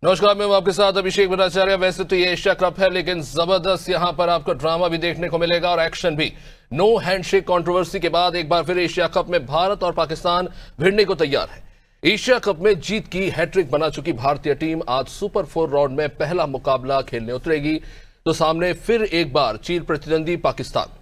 नमस्कार, मैं हूं आपके साथ अभिषेक भट्टाचार्य। वैसे तो ये एशिया कप है, लेकिन जबरदस्त यहां पर आपको ड्रामा भी देखने को मिलेगा और एक्शन भी। नो हैंडशेक कंट्रोवर्सी के बाद एक बार फिर एशिया कप में भारत और पाकिस्तान भिड़ने को तैयार है। एशिया कप में जीत की हैट्रिक बना चुकी भारतीय टीम आज सुपर 4 राउंड में पहला मुकाबला खेलने उतरेगी। तो सामने फिर एक बार चीर प्रतिद्वंदी पाकिस्तान।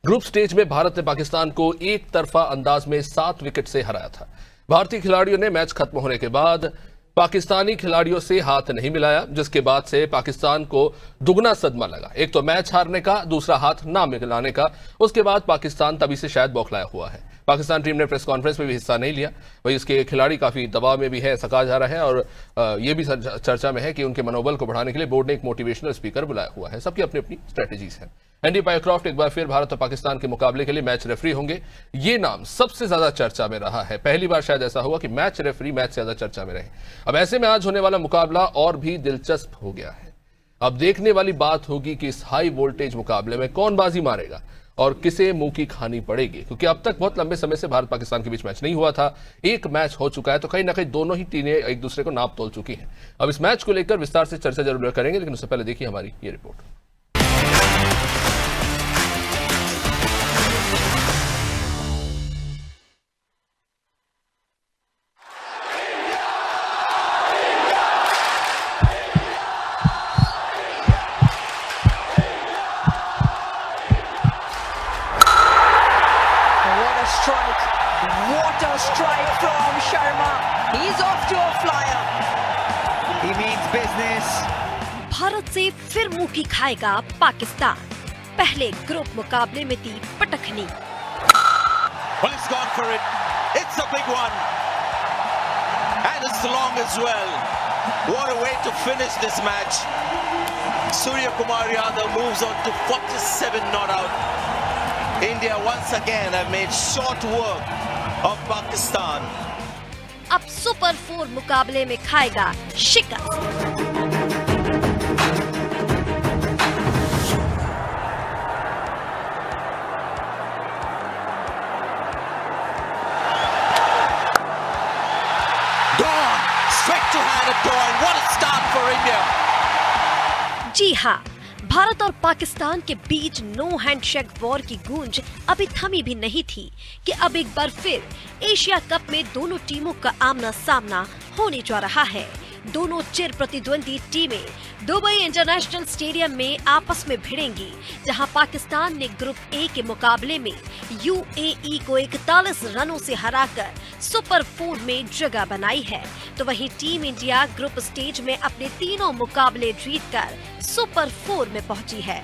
ग्रुप स्टेज में भारत ने पाकिस्तान को एक तरफा अंदाज में 7 विकेट से हराया था। भारतीय खिलाड़ियों ने मैच खत्म होने के बाद पाकिस्तानी खिलाड़ियों से हाथ नहीं मिलाया, जिसके बाद से पाकिस्तान को दुगना सदमा लगा। एक तो मैच हारने का, दूसरा हाथ ना मिलाने का। उसके बाद पाकिस्तान तभी से शायद बौखलाया हुआ है। पाकिस्तान टीम ने प्रेस कॉन्फ्रेंस में भी हिस्सा नहीं लिया। वही इसके खिलाड़ी काफी दबाव में भी है, ऐसा कहा जा रहा है। और ये भी चर्चा में है कि उनके मनोबल को बढ़ाने के लिए बोर्ड ने एक मोटिवेशनल स्पीकर बुलाया हुआ है। सबकी अपनी अपनी स्ट्रेटेजीज है। एंडी पायक्रॉफ्ट एक बार फिर भारत और पाकिस्तान के मुकाबले के लिए मैच रेफरी होंगे। ये नाम सबसे ज्यादा चर्चा में रहा है। पहली बार शायद ऐसा हुआ कि मैच रेफरी मैच से ज्यादा चर्चा में रहे। अब ऐसे में आज होने वाला मुकाबला और भी दिलचस्प हो गया है। अब देखने वाली बात होगी कि इस हाई वोल्टेज मुकाबले में कौन बाजी मारेगा और किसे मुंह की खानी पड़ेगी, क्योंकि अब तक बहुत लंबे समय से भारत पाकिस्तान के बीच मैच नहीं हुआ था। एक मैच हो चुका है, तो कहीं ना कहीं दोनों ही टीमें एक दूसरे को नाप तोल चुकी हैं। अब इस मैच को लेकर विस्तार से चर्चा जरूर करेंगे, लेकिन उससे पहले देखिए हमारी ये report. Strike. What a strike from Sharma. He's off to a flyer. He means business. Bharat से फिर मुंह की खाएगा पाकिस्तान। पहले ग्रुप मुकाबले में थी पटखनी। Well, it's gone for it. It's a big one. And it's long as well. What a way to finish this match. Surya Kumar Yadav moves on to 47 not out. India once again have made short work of Pakistan. अब super 4 मुकाबले में खाएगा शिकस्त। Dawn straight to hand at Dawn. What a start for India. जी हाँ, भारत और पाकिस्तान के बीच no handshake war की गूंज अभी थमी भी नहीं थी कि अब एक बार फिर एशिया कप में दोनों टीमों का आमना सामना होने जा रहा है। दोनों चिर प्रतिद्वंदी टीमें दुबई इंटरनेशनल स्टेडियम में आपस में भिड़ेंगी, जहां पाकिस्तान ने ग्रुप ए के मुकाबले में यूएई को 41 रनों से हराकर सुपर 4 में जगह बनाई है। तो वहीं टीम इंडिया ग्रुप स्टेज में अपने तीनों मुकाबले जीतकर सुपर 4 में पहुंची है।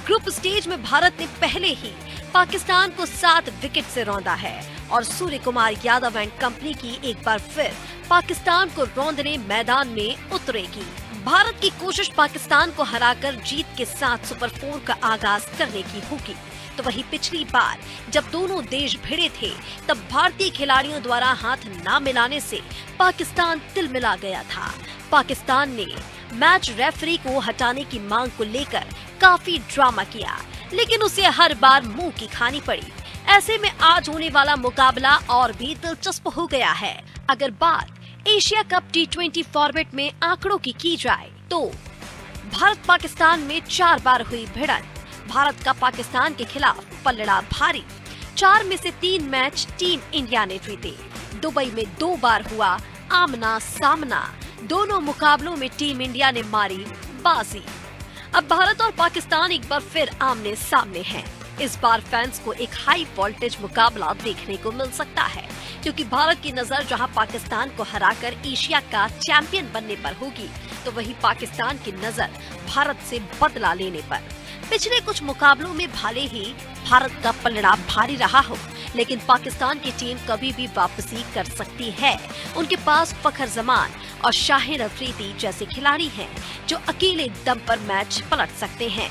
ग्रुप स्टेज में भारत ने पहले ही पाकिस्तान को 7 विकेट से रौंदा है और सूर्य कुमार यादव एंड कंपनी की एक बार फिर पाकिस्तान को रौंदने मैदान में उतरेगी। भारत की कोशिश पाकिस्तान को हराकर जीत के साथ सुपर 4 का आगाज करने की होगी। तो वही पिछली बार जब दोनों देश भिड़े थे, तब भारतीय खिलाड़ियों द्वारा हाथ ना मिलाने से पाकिस्तान तिलमिला गया था। पाकिस्तान ने मैच रेफरी को हटाने की मांग को लेकर काफी ड्रामा किया, लेकिन उसे हर बार मुंह की खानी पड़ी। ऐसे में आज होने वाला मुकाबला और भी दिलचस्प हो गया है। अगर बात एशिया कप T20 फॉर्मेट में आंकड़ों की जाए, तो भारत पाकिस्तान में 4 बार हुई भिड़ंत। भारत का पाकिस्तान के खिलाफ पलड़ा भारी। 4 में से 3 मैच टीम इंडिया ने जीते। दुबई में 2 बार हुआ आमना सामना। दोनों मुकाबलों में टीम इंडिया ने मारी बाजी। अब भारत और पाकिस्तान एक बार फिर आमने सामने हैं। इस बार फैंस को एक हाई वोल्टेज मुकाबला देखने को मिल सकता है, क्योंकि भारत की नजर जहां पाकिस्तान को हराकर एशिया का चैंपियन बनने पर होगी, तो वहीं पाकिस्तान की नजर भारत से बदला लेने पर। पिछले कुछ मुकाबलों में भले ही भारत का पलड़ा भारी रहा हो, लेकिन पाकिस्तान की टीम कभी भी वापसी कर सकती है। उनके पास फखर जमान और शाहिद अफरीदी जैसे खिलाड़ी हैं, जो अकेले दम पर मैच पलट सकते हैं।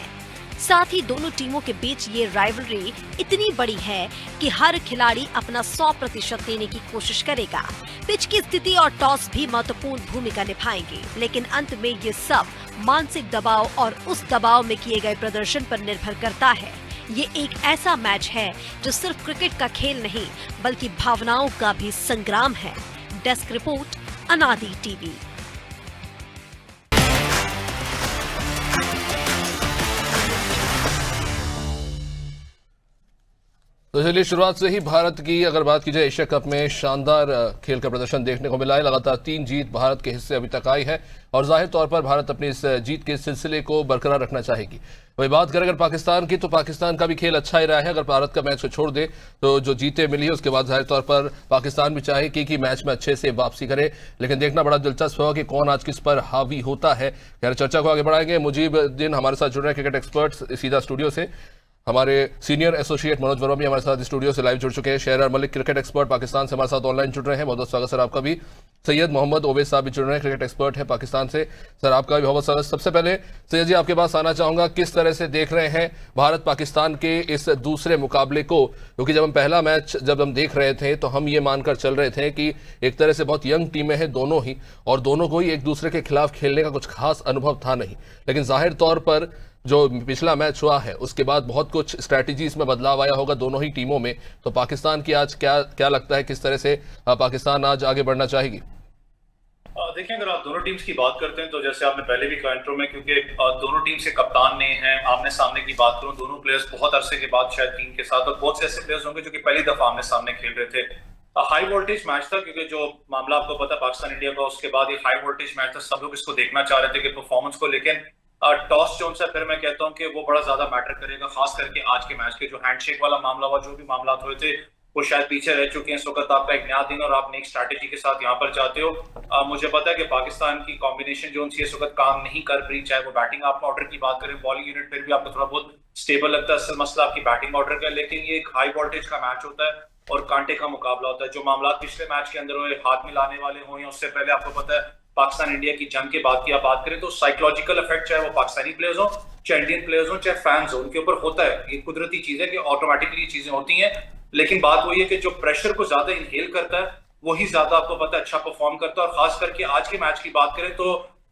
साथ ही दोनों टीमों के बीच ये राइवलरी इतनी बड़ी है कि हर खिलाड़ी अपना 100% देने की कोशिश करेगा। पिच की स्थिति और टॉस भी महत्वपूर्ण भूमिका निभाएंगे, लेकिन अंत में ये सब मानसिक दबाव और उस दबाव में किए गए प्रदर्शन पर निर्भर करता है। ये एक ऐसा मैच है जो सिर्फ क्रिकेट का खेल नहीं, बल्कि भावनाओं का भी संग्राम है। डेस्क रिपोर्ट, अनादि टीवी। तो चलिए शुरुआत से ही भारत की अगर बात की जाए, एशिया कप में शानदार खेल का प्रदर्शन देखने को मिला है। लगातार 3 जीत भारत के हिस्से अभी तक आई है और जाहिर तौर पर भारत अपनी इस जीत के सिलसिले को बरकरार रखना चाहेगी। वही बात करें अगर पाकिस्तान की, तो पाकिस्तान का भी खेल अच्छा ही रहा है। अगर भारत का मैच को छोड़ दे तो जो जीते मिली है उसके बाद जाहिर तौर पर पाकिस्तान भी चाहे कि मैच में अच्छे से वापसी करे, लेकिन देखना बड़ा दिलचस्प होगा कि कौन आज किस पर हावी होता है। खैर चर्चा को आगे बढ़ाएंगे। मुजीबुद्दीन हमारे साथ जुड़ रहे हैं क्रिकेट एक्सपर्ट सीधा स्टूडियो से। हमारे सीनियर एसोसिएट मनोज वर्मा भी हमारे साथ स्टूडियो से लाइव जुड़ चुके हैं। शेर मलिक क्रिकेट एक्सपर्ट पाकिस्तान से हमारे साथ ऑनलाइन जुड़ रहे हैं, बहुत बहुत स्वागत सर आपका भी। सैयद मोहम्मद ओवैस साहब भी जुड़ रहे हैं, क्रिकेट एक्सपर्ट है पाकिस्तान से, सर आपका भी बहुत स्वागत। सबसे पहले सैयद जी आपके पास आना चाहूंगा, किस तरह से देख रहे हैं भारत पाकिस्तान के इस दूसरे मुकाबले को? क्योंकि जब हम पहला मैच जब हम देख रहे थे तो हम ये मानकर चल रहे थे कि एक तरह से बहुत यंग टीमें हैं दोनों ही, और दोनों को ही एक दूसरे के खिलाफ खेलने का कुछ खास अनुभव था नहीं, लेकिन जाहिर तौर पर जो पिछला मैच हुआ है उसके बाद बहुत कुछ स्ट्रैटेजीज में बदलाव आया होगा दोनों ही टीमों में। तो पाकिस्तान की आज क्या लगता है, किस तरह से पाकिस्तान आज आगे बढ़ना चाहेगी? देखिए, अगर आप दोनों टीम्स की बात करते हैं तो जैसे आपने पहले भी कहा इंट्रो में, क्योंकि दोनों टीम से कप्तान ने हैं, आमने सामने की बात करूं, दोनों प्लेयर्स बहुत अरसे के बाद शायद टीम के साथ, और बहुत से ऐसे प्लेयर्स होंगे जो कि पहली दफा आमने सामने खेल रहे थे। हाई वोल्टेज मैच था, क्योंकि जो मामला आपको पता पाकिस्तान इंडिया का, उसके बाद ये हाई वोल्टेज मैच था। सब लोग इसको देखना चाह रहे थे कि परफॉर्मेंस को, लेकिन टॉस जो है, फिर मैं कहता हूं कि वो बड़ा ज्यादा मैटर करेगा, खास करके आज के मैच के जो हैंडशेक वाला मामला हुआ, जो भी मामला हुए थे वो शायद पीछे रह चुके हैं। इस वक्त आपका एक नया दिन और आप नई स्ट्रैटेजी के साथ यहाँ पर जाते हो। मुझे पता है कि पाकिस्तान की कॉम्बिनेशन जो इस वक्त काम नहीं कर रही, चाहे वो बैटिंग आप ऑर्डर की बात करें, बॉलिंग यूनिट फिर भी आपको थोड़ा बहुत स्टेबल लगता है। असल मसला आपकी बैटिंग ऑर्डर का, लेकिन ये एक हाई वोल्टेज का मैच होता है और कांटे का मुकाबला होता है। जो मामला पिछले मैच के अंदर हुए, हाथ मिलाने वाले हों या उससे पहले आपको पता है पाकिस्तान इंडिया की जंग की बात की आप बात करें, तो साइकोलॉजिकल इफेक्ट चाहे वो पाकिस्तानी प्लेयर्स हो, चाहे इंडियन प्लेयर्स हो, चाहे फैंस हो, उनके ऊपर होता है। ये कुदरती चीज है कि ऑटोमेटिकली चीजें होती हैं, लेकिन बात वही है कि जो प्रेशर को ज्यादा इनहेल करता है वही ज्यादा आपको पता है अच्छा परफॉर्म करता है। और खास करके आज के मैच की बात करें तो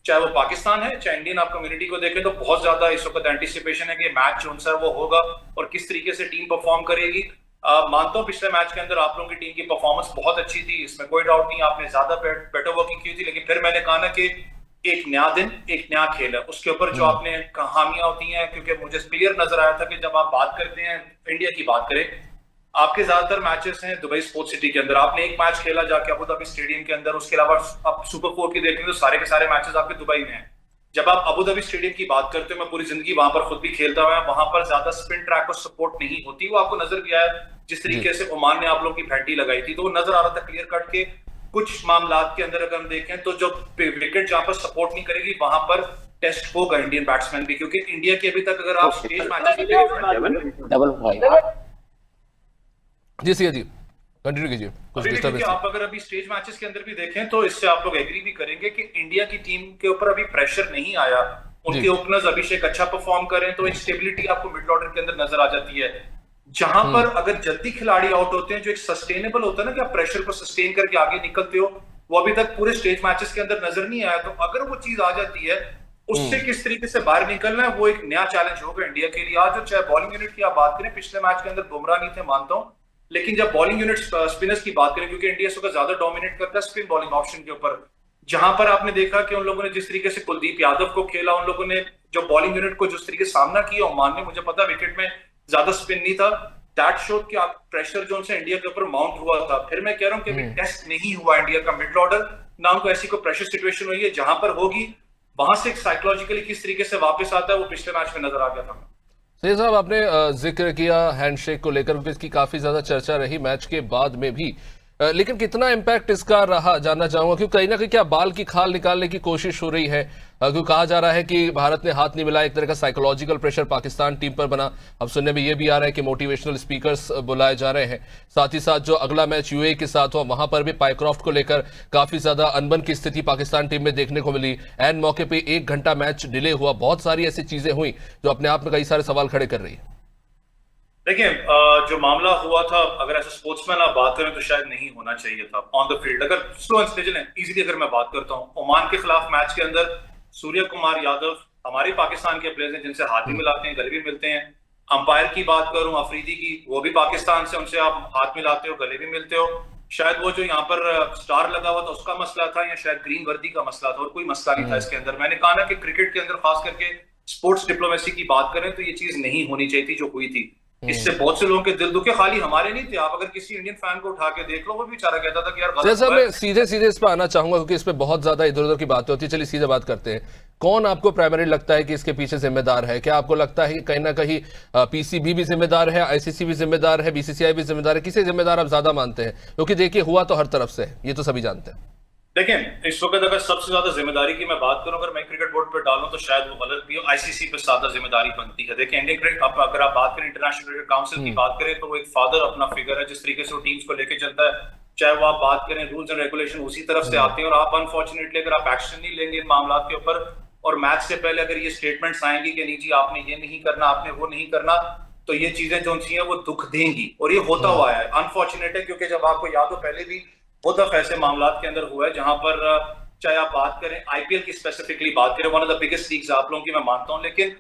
चाहे वो पाकिस्तान है चाहे इंडियन आप कम्युनिटी को देखें, तो बहुत ज्यादा इस वक्त एंटिसिपेशन है कि मैच जो है वो होगा और किस तरीके से टीम परफॉर्म करेगी। मानता हूं पिछले मैच के अंदर आप लोगों की टीम की परफॉर्मेंस बहुत अच्छी थी, इसमें कोई डाउट नहीं, आपने ज्यादा बेटर वर्किंग की थी, लेकिन फिर मैंने कहा ना कि एक नया दिन एक नया खेल है, उसके ऊपर जो आपने कहानियां होती हैं, क्योंकि मुझे क्लियर नजर आया था कि जब आप बात करते हैं इंडिया की बात करें, आपके ज्यादातर मैचेस हैं दुबई स्पोर्ट्स सिटी के अंदर। आपने एक मैच खेला जाके अबू धाबी स्टेडियम के अंदर, उसके अलावा आप सुपर 4 की देखेंगे तो सारे के सारे मैचेस आपके दुबई में हैं। जब आप अबू धाबी स्टेडियम की बात करते हो, मैं पूरी जिंदगी वहां पर खुद भी खेलता हुआ, वहां पर ज्यादा स्पिन ट्रैक और सपोर्ट नहीं होती, वो आपको नजर भी आया जिस तरीके से ओमान ने आप लोगों की फैंटी लगाई थी, तो वो नजर आ रहा था क्लियर कट के कुछ मामलात के अंदर अगर हम देखें तो जो विकेट जहां पर सपोर्ट नहीं करेगी वहां पर टेस्ट होगा इंडियन बैट्समैन भी, क्योंकि इंडिया की अभी तक अगर आप स्टेज मैचेस जी सी जी कंटिन्यू कीजिए। कुछ आप अगर अभी स्टेज मैचेस के अंदर भी देखें तो इससे आप लोग एग्री भी करेंगे कि इंडिया की टीम के ऊपर अभी प्रेशर नहीं आया। उनके ओपनर्स अभिषेक अच्छा परफॉर्म करें तो एक स्टेबिलिटी आपको मिडिल ऑर्डर के अंदर नजर आ जाती है। जहां पर अगर जल्दी खिलाड़ी आउट होते हैं, जो एक सस्टेनेबल होता है ना कि आप प्रेशर को सस्टेन करके आगे निकलते हो, वो अभी तक पूरे स्टेज मैचेस के अंदर नजर नहीं आया। तो अगर वो चीज आ जाती है, उससे किस तरीके से बाहर निकलना है, वो एक नया चैलेंज होगा इंडिया के लिए। आज चाहे बॉलिंग यूनिट की आप बात करें, पिछले मैच के अंदर बुमराह नहीं थे मानता हूं, लेकिन जब बॉलिंग यूनिट स्पिनर्स की बात करें, क्योंकि इंडिया इसको ज्यादा डोमिनेट करता है स्पिन बॉलिंग ऑप्शन के ऊपर, जहां पर आपने देखा कि उन लोगों ने जिस तरीके से कुलदीप यादव को खेला, उन लोगों ने जो बॉलिंग यूनिट को जिस तरीके से सामना किया, ओमान ने, मुझे पता विकेट में ज्यादा स्पिन नहीं था, दैट शो कि आप प्रेशर जो उनसे इंडिया के ऊपर माउंट हुआ था। फिर मैं कह रहा हूं कि अभी टेस्ट नहीं हुआ इंडिया का मिडिल ऑर्डर, ना उनको ऐसी कोई प्रेशर सिचुएशन हुई है, जहां पर होगी वहां से साइकोलॉजिकली किस तरीके से वापस आता है वो पिछले मैच में नजर आ गया था। सही साहब, आपने जिक्र किया हैंडशेक को लेकर, इसकी काफी ज्यादा चर्चा रही मैच के बाद में भी, लेकिन कितना इम्पैक्ट इसका रहा जानना चाहूंगा, क्योंकि कहीं ना कहीं क्या बाल की खाल निकालने की कोशिश हो रही है, क्योंकि कहा जा रहा है कि भारत ने हाथ नहीं मिलाया, एक तरह का साइकोलॉजिकल प्रेशर पाकिस्तान टीम पर बना। अब सुनने में ये भी आ रहा है कि मोटिवेशनल स्पीकर्स बुलाए जा रहे हैं, साथ ही साथ जो अगला मैच यूएई के साथ हुआ वहां पर भी पाइक्रॉफ्ट को लेकर काफी ज्यादा अनबन की स्थिति पाकिस्तान टीम में देखने को मिली, एंड मौके पर 1 घंटा मैच डिले हुआ, बहुत सारी ऐसी चीजें हुई जो अपने आप में कई सारे सवाल खड़े कर रही है। देखिए, जो मामला हुआ था, अगर ऐसे स्पोर्ट्समैन आप बात करें तो शायद नहीं होना चाहिए था ऑन द फील्ड। अगर स्लो एंड स्टेजल इजीली अगर मैं बात करता हूं, ओमान के खिलाफ मैच के अंदर सूर्य कुमार यादव हमारे पाकिस्तान के प्लेयर्स हैं जिनसे हाथ भी मिलाते हैं, गले भी मिलते हैं। अंपायर की बात करूं अफरीदी की, वो भी पाकिस्तान से, उनसे आप हाथ मिलाते हो, गले भी मिलते हो। शायद वो जो यहाँ पर स्टार लगा हुआ था उसका मसला था, या शायद ग्रीन वर्दी का मसला था, और कोई मसला नहीं था इसके अंदर। मैंने कहा ना कि क्रिकेट के अंदर खास करके स्पोर्ट्स डिप्लोमेसी की बात करें तो ये चीज नहीं होनी चाहिए थी जो हुई थी। इससे बहुत से लोगों के दिल दुखे, खाली हमारे नहीं थे। आप अगर किसी इंडियन फैन को उठा के देख लो, वो बेचारा कहता था कि यार गलत जैसा हुआ है। मैं सीधे सीधे इस पर आना चाहूंगा क्योंकि इस पे बहुत ज्यादा इधर उधर की बातें होती है। चलिए सीधे बात करते हैं, कौन आपको प्राइमरी लगता है कि इसके पीछे जिम्मेदार है? क्या आपको लगता है कि कहीं ना कहीं पीसीबी भी जिम्मेदार है, आईसीसी भी जिम्मेदार है, बीसीसीआई भी जिम्मेदार है? किसे जिम्मेदार आप ज्यादा मानते हैं? क्योंकि देखिए हुआ तो हर तरफ से है, ये तो सभी जानते हैं। देखें, इस वक्त अगर सबसे ज्यादा जिम्मेदारी की मैं बात करूं, अगर मैं क्रिकेट बोर्ड पर डालूं तो शायद वो गलत भी हो, आईसीसी पे ज्यादा जिम्मेदारी बनती है। देखिए, इंडियन क्रिकेट अगर आप बात करें, इंटरनेशनल क्रिकेट काउंसिल की बात करें, तो वो एक फादर अपना फिगर है, जिस तरीके से वो टीम्स को लेकर चलता है। चाहे वो आप बात करें, रूल्स एंड रेगुलेशन उसी तरफ से आते हैं, और आप अनफॉर्चुनेटली अगर आप एक्शन नहीं लेंगे इन मामला के ऊपर, और मैच से पहले अगर ये स्टेटमेंट्स आएंगी कि नहीं जी आपने ये नहीं करना, आपने वो नहीं करना, तो ये चीजें जो सी हैं वो दुख देंगी। और ये होता हुआ है, अनफॉर्चुनेट है, क्योंकि जब आपको याद हो पहले भी बहुत दफा ऐसे मामला के अंदर हुआ है जहां पर चाहे आप बात करें आईपीएल की, स्पेसिफिकली बात करें, one of the biggest leagues आप लोगों की मैं मानता हूं, लेकिन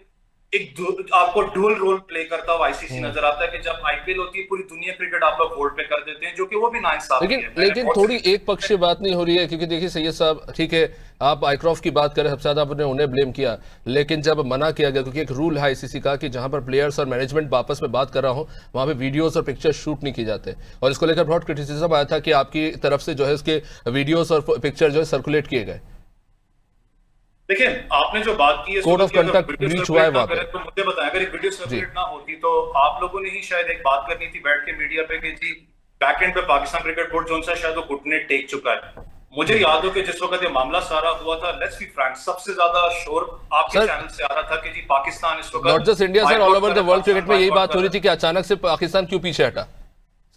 एक आपको डुअल रोल प्ले करता हुआ आईसीसी नजर आता है कि जब आईपीएल होती है पूरी दुनिया क्रिकेट आप लोग होल्ड पे कर देते हैं, जो कि वो भी नाइंसाफी है। लेकिन थोड़ी एक पक्षीय बात नहीं हो रही है, क्योंकि देखिए सैयद साहब, ठीक है आप आईक्रॉफ्ट की बात करें, सबसे ज्यादा आपने उन्हें ब्लेम किया, लेकिन जब मना किया गया, क्योंकि एक रूल है आईसीसी का कि जहां पर प्लेयर्स और मैनेजमेंट आपस में बात कर रहा हो वहां पे वीडियोस और पिक्चर्स शूट नहीं किए जाते, और इसको लेकर बहुत क्रिटिसिज्म आया था कि आपकी तरफ से जो है उसके वीडियोस और पिक्चर जो है सर्कुलेट किए गए। देखिए, आपने जो बात की है कोड ऑफ कंडक्ट ब्रीच हुआ है वहां पे, तो मुझे बताएं, अगर एक वीडियो सर्कुलेट ना होती तो आप लोगों ने ही शायद एक बात करनी थी बैठ के मीडिया पे कि जी बैक एंड पे पाकिस्तान क्रिकेट बोर्ड जो सा शायद वो घुटने टेक चुका है। मुझे याद हो कि जिस वक्त ये मामला सारा हुआ था, लेट्स बी फ्रैंक, सबसे ज्यादा शोर आपके चैनल से आ रहा था कि जी पाकिस्तान इस वक्त, not just India sir, all over the world cricket में यही बात हो रही थी कि अचानक से पाकिस्तान क्यों पीछे हटा।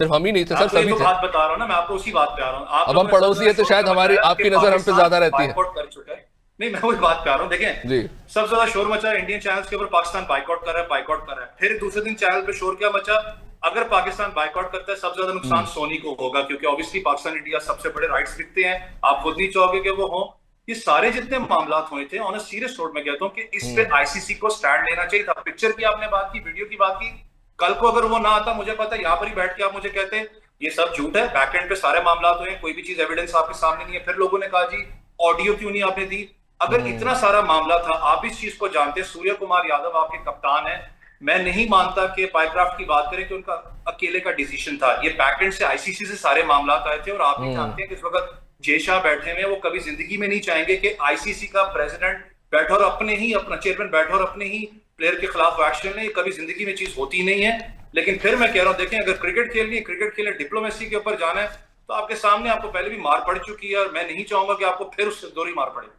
सिर्फ हम ही नहीं थे सर, सभी थे। बात बता रहा हूँ ना मैं आपको, उसी बात पे आ रहा हूँ। अब हम पड़ोसी है तो शायद हमारी आपकी नजर हम पे ज्यादा रहती है। नहीं, मैं वही बात कर रहा हूँ। देखें जी, सबसे ज्यादा शोर मचा इंडियन चैनल्स के ऊपर, पाकिस्तान बाइकआउट कर रहा है। फिर दूसरे दिन चैनल पे शोर क्या मचा, अगर पाकिस्तान बाइकआउट करता है सबसे ज्यादा नुकसान सोनी को होगा, क्योंकि ऑब्वियसली पाकिस्तान इंडिया सबसे बड़े राइट्स दिखते हैं, आप खुद नहीं चाहोगे कि वो हो। ये सारे जितने मामला हुए थे, ऑन अ सीरियस नोट में कहता हूँ कि इस पे आईसीसी को स्टैंड लेना चाहिए था। पिक्चर की आपने बात की, वीडियो की बात की, कल को अगर वो ना आता, मुझे पता है यहाँ पर ही बैठ के आप मुझे कहते ये सब झूठ है, बैकएंड पे सारे मामला हुए, कोई भी चीज एविडेंस आपके सामने नहीं है। फिर लोगों ने कहा जी ऑडियो क्यों नहीं आपने दी। अगर इतना सारा मामला था, आप इस चीज को जानते हैं, सूर्य कुमार यादव आपके कप्तान है, मैं नहीं मानता कि पाइक्राफ्ट की बात करें कि उनका अकेले का डिसीजन था। ये बैकएंड से आईसीसी से सारे मामला आए थे, और आप भी जानते हैं कि इस वक्त जय शाह बैठे हुए, वो कभी जिंदगी में नहीं चाहेंगे कि आईसीसी का प्रेसिडेंट बैठा और अपने ही अपना चेयरमैन बैठा और अपने ही प्लेयर के खिलाफ एक्शन ले। कभी जिंदगी में चीज होती नहीं है। लेकिन फिर मैं कह रहा हूं, देखें अगर क्रिकेट खेलनी है, क्रिकेट खेलने डिप्लोमेसी के ऊपर जाना है, तो आपके सामने आपको पहले भी मार पड़ चुकी है, और मैं नहीं चाहूंगा कि आपको फिर उससे दोहरी मार पड़े।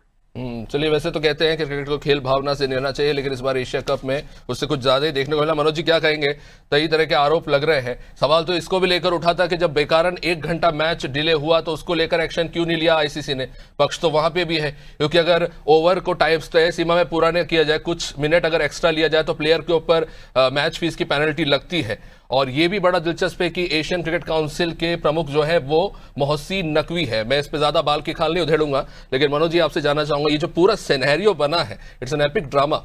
चलिए, वैसे तो कहते हैं कि क्रिकेट को खेल भावना से लेना चाहिए, लेकिन इस बार एशिया कप में उससे कुछ ज्यादा ही देखने को मिला। मनोज जी क्या कहेंगे? कई तरह के आरोप लग रहे हैं। सवाल तो इसको भी लेकर उठा था कि जब बेकारन 1 घंटा मैच डिले हुआ तो उसको लेकर एक्शन क्यों नहीं लिया आईसीसी ने? पक्ष तो वहां पे भी है, क्योंकि अगर ओवर को टाइम तय सीमा में पूरा नहीं किया जाए, कुछ मिनट अगर एक्स्ट्रा लिया जाए तो प्लेयर के ऊपर मैच फीस की पेनल्टी लगती है। और ये भी बड़ा दिलचस्प है कि एशियन क्रिकेट काउंसिल के प्रमुख जो है वो मोहसिन नकवी है। मैं इस पे ज्यादा बाल की खाल नहीं उधेड़ूंगा, लेकिन मनोज जी आपसे जानना चाहूंगा, ये जो पूरा सिनेरियो बना है, इट्स एन एपिक ड्रामा।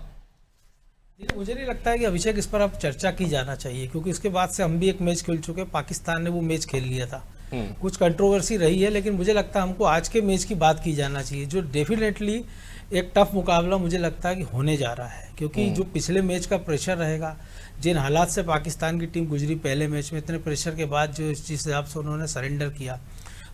मुझे नहीं लगता है कि अभिषेक इस पर अब चर्चा की जाना चाहिए, क्योंकि इसके बाद से हम भी एक मैच खेल चुके हैं, पाकिस्तान ने वो मैच खेल लिया था, कुछ कंट्रोवर्सी रही है, लेकिन मुझे लगता है हमको आज के मैच की बात की जाना चाहिए, जो डेफिनेटली एक टफ मुकाबला मुझे लगता है कि होने जा रहा है। क्योंकि जो पिछले मैच का प्रेशर रहेगा, जिन हालात से पाकिस्तान की टीम गुजरी पहले मैच में, इतने प्रेशर के बाद जो जिस हिसाब से उन्होंने सरेंडर किया